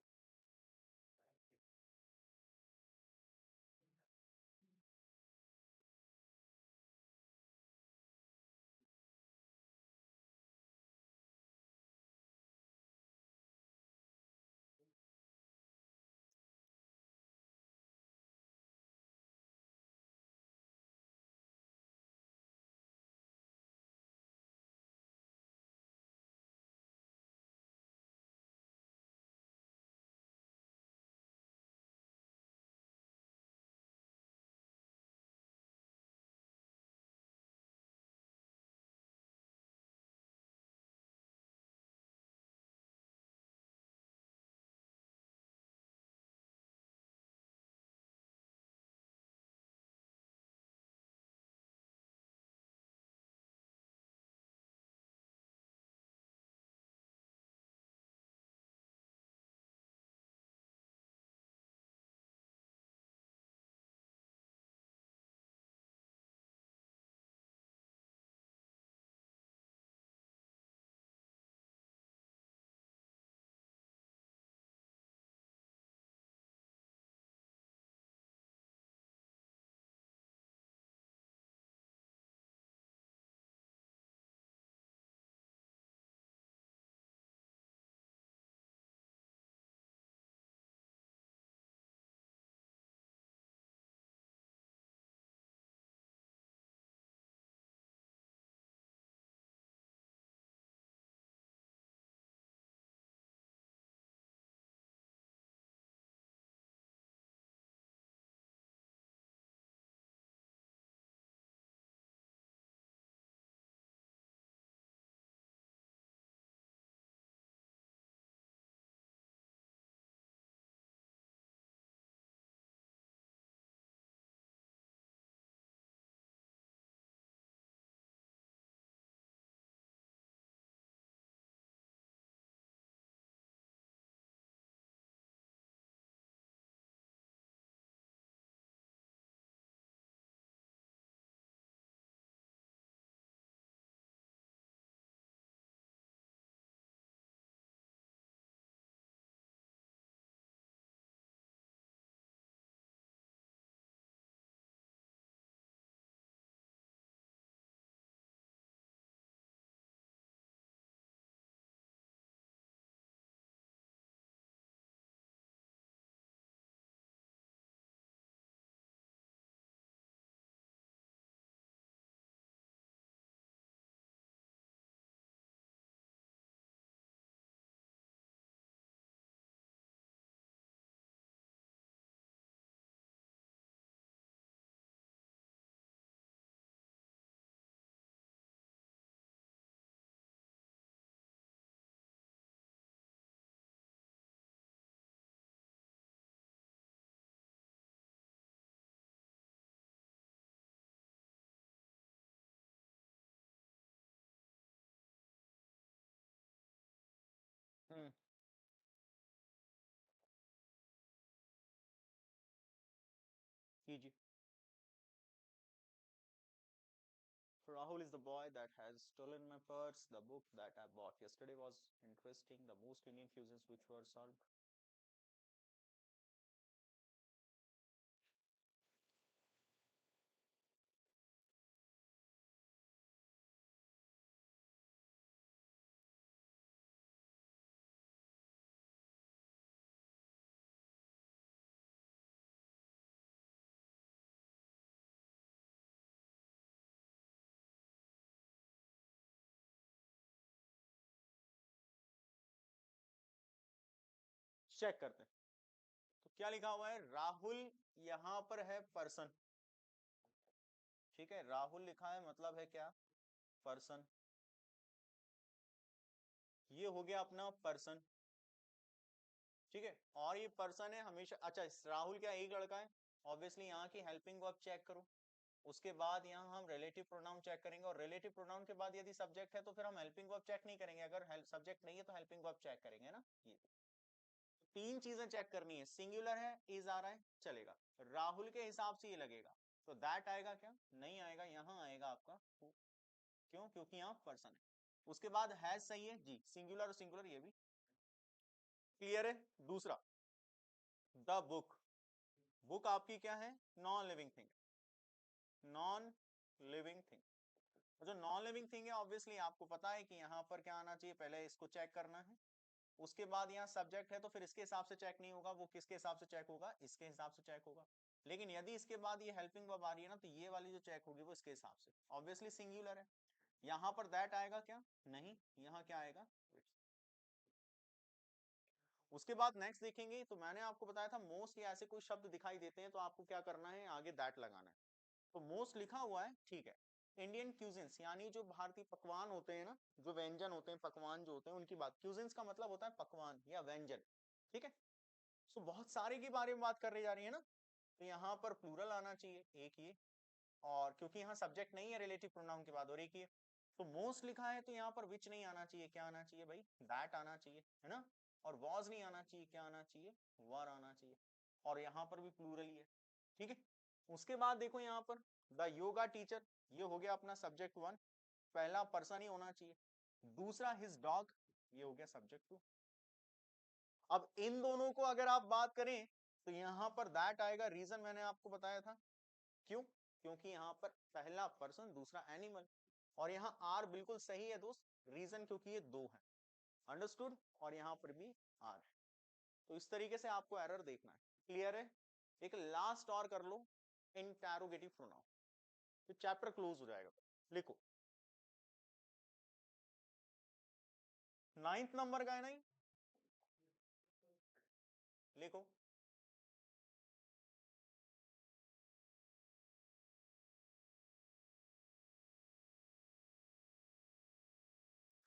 हम्म। कीजिए। Rahul is the boy that has stolen my purse. The book that I bought yesterday was interesting. The most Indian fusions which were solved. Check करते हैं। तो क्या लिखा हुआ है, राहुल यहां पर है पर्सन, ठीक है, राहुल लिखा है मतलब है क्या, पर्सन। ये हो गया अपना पर्सन, ठीक है। और ये पर्सन है हमेशा, अच्छा राहुल क्या एक लड़का है, ऑब्वियसली यहाँ की हेल्पिंग वर्ब चेक करो। उसके बाद यहाँ हम रिलेटिव प्रोनाउन चेक करेंगे, और रिलेटिव प्रोनाउन के बाद यदि सब्जेक्ट है तो फिर हम हेल्पिंग वर्ब चेक नहीं करेंगे, अगर सब्जेक्ट नहीं है तो हेल्पिंग वर्ब चेक करेंगे ना। ये तीन चीजें चेक करनी है, सिंगुलर है, इज आ रहा है चलेगा, राहुल के हिसाब से ये लगेगा, तो दैट आएगा क्या, नहीं आएगा, यहाँ आएगा आपका who। क्यों, क्योंकि यहाँ पर्सन है। उसके बाद हैज सही है जी, सिंगुलर और सिंगुलर ये भी क्लियर है। दूसरा द बुक, बुक आपकी क्या है, non living thing, non living thing. जो नॉन लिविंग थिंग है ऑब्वियसली आपको पता है कि यहाँ पर क्या आना चाहिए, पहले इसको चेक करना है। उसके बाद यहाँ सब्जेक्ट है तो फिर इसके हिसाब से चेक नहीं होगा, वो किसके हिसाब से चेक होगा, इसके हिसाब से चेक होगा। लेकिन यदि इसके बाद ये हेल्पिंग वर्ब आ रही है ना, तो ये वाली जो चेक होगी वो इसके हिसाब से, ऑब्वियसली सिंगुलर है। यहाँ पर दैट आएगा क्या, नहीं, यहाँ क्या आएगा। उसके बाद नेक्स्ट देखेंगे, तो मैंने आपको बताया था मोस्ट या ऐसे कोई शब्द दिखाई देते हैं तो आपको क्या करना है, आगे दैट लगाना है। तो मोस्ट लिखा हुआ है, ठीक है। इंडियन क्यूजिन्स यानी जो भारतीय पकवान होते हैं ना, जो व्यंजन होते हैं, पकवान जो होते हैं उनकी बात, क्यूजिन्स का मतलब होता है पकवान या व्यंजन, ठीक है। सो बहुत सारे के बारे में बात कर रही जा रही है ना, तो यहाँ पर प्लूरल आना चाहिए, एक ये, और क्योंकि यहाँ सब्जेक्ट नहीं है रिलेटिव प्रोनाउन के बाद, और एक ये, तो मोस्ट लिखा है तो यहाँ पर विच नहीं आना चाहिए, क्या आना चाहिए भाई, दैट आना चाहिए, है ना। और वॉज नहीं आना चाहिए, क्या आना चाहिए, वर आना चाहिए। और यहाँ पर भी प्लूरल ही है, ठीक है। उसके बाद देखो यहाँ पर द योगा टीचर, ये हो गया अपना सब्जेक्ट वन, पहला पर्सन ही होना चाहिए। दूसरा हिज डॉग, ये हो गया सब्जेक्ट टू। अब इन दोनों को अगर आप बात करें तो यहाँ पर दैट आएगा, रीजन मैंने आपको बताया था, क्यों, क्योंकि यहाँ पर पहला पर्सन दूसरा एनिमल, और यहाँ आर बिल्कुल सही है दोस्त, रीजन क्योंकि ये दो है, अंडरस्टूड, और यहाँ पर भी आर है। तो इस तरीके से आपको एरर देखना है, क्लियर है। एक लास्ट और कर लो, इंटैरोगेटिव प्रोनाउन, तो चैप्टर क्लोज हो जाएगा। लिखो 9th नंबर का है नहीं, लिखो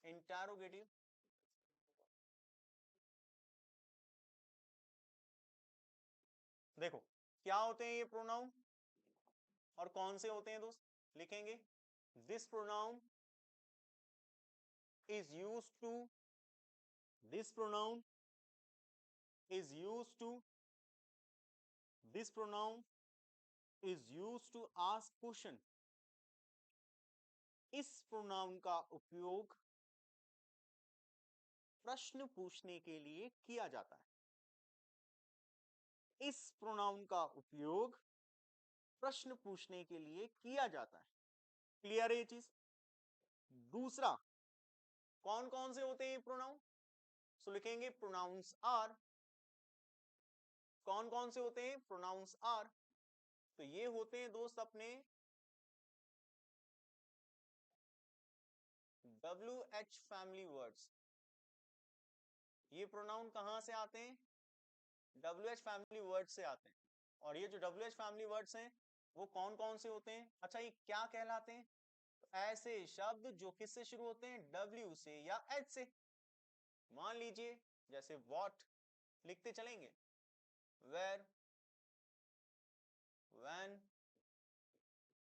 इंटैरोगेटिव। देखो क्या होते हैं ये प्रोनाउन और कौन से होते हैं दोस्त, लिखेंगे this pronoun is use to, this pronoun is used to, this pronoun is used to ask question, इस प्रोनाउन का उपयोग प्रश्न पूछने के लिए किया जाता है, इस प्रोनाउन का उपयोग प्रश्न पूछने के लिए किया जाता है, क्लियर है ये चीज। दूसरा कौन कौन से होते हैं ये प्रोनाउन, सो लिखेंगे प्रोनाउंस आर, कौन कौन से होते हैं प्रोनाउंस आर, तो ये होते हैं दोस्त अपने WH फैमिली वर्ड्स। ये प्रोनाउन कहां से आते हैं, WH फैमिली वर्ड से आते हैं। और ये जो WH फैमिली वर्ड्स हैं वो कौन कौन से होते हैं, अच्छा ये क्या कहलाते हैं, तो ऐसे शब्द जो किससे शुरू होते हैं, W से या H से। मान लीजिए जैसे what लिखते चलेंगे, where, when,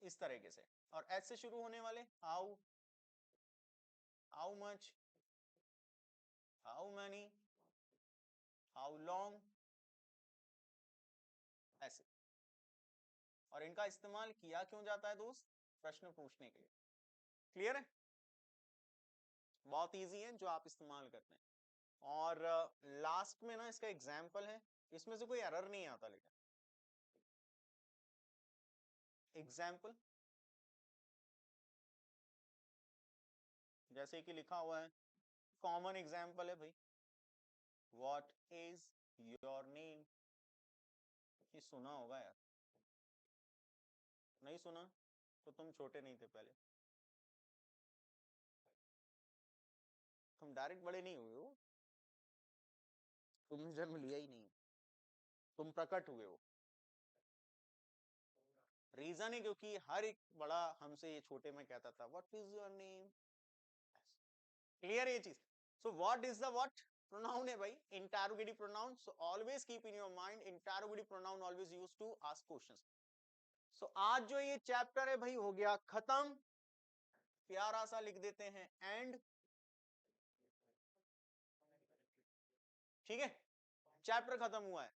इस तरीके से। और H से शुरू होने वाले how, how much, how many, how long, ऐसे। और इनका इस्तेमाल किया क्यों जाता है दोस्त, प्रश्न पूछने के लिए, क्लियर है। बहुत इजी है जो आप इस्तेमाल करते हैं। और लास्ट में ना इसका एग्जाम्पल है, इसमें से कोई एरर नहीं आता, लेकिन एग्जाम्पल जैसे कि लिखा हुआ है, कॉमन एग्जाम्पल है भाई, व्हाट इज योर नेम, ये सुना होगा यार, नहीं सुना तो तुम छोटे नहीं थे पहले, तुम डायरेक्ट बड़े नहीं हुए हो। तुमने जन्म लिया ही नहीं, तुम प्रकट हुए हो। रीजन है क्योंकि हर एक बड़ा हमसे ये छोटे में कहता था what is your name. Clear ये चीज। So what is the what pronoun है भाई, interrogative pronoun. So always keep in your mind interrogative pronoun always use to ask questions. So आज जो ये चैप्टर है भाई हो गया खत्म, प्यारा सा लिख देते हैं एंड। ठीक है, चैप्टर खत्म हुआ है।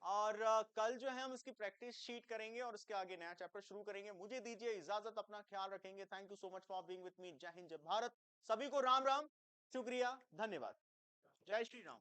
और कल जो है हम इसकी प्रैक्टिस शीट करेंगे और उसके आगे नया चैप्टर शुरू करेंगे। मुझे दीजिए इजाजत, अपना ख्याल रखेंगे। Thank you so much for being with me. जय हिंद, जय भारत। सभी को राम राम, शुक्रिया, धन्यवाद। जय श्री राम।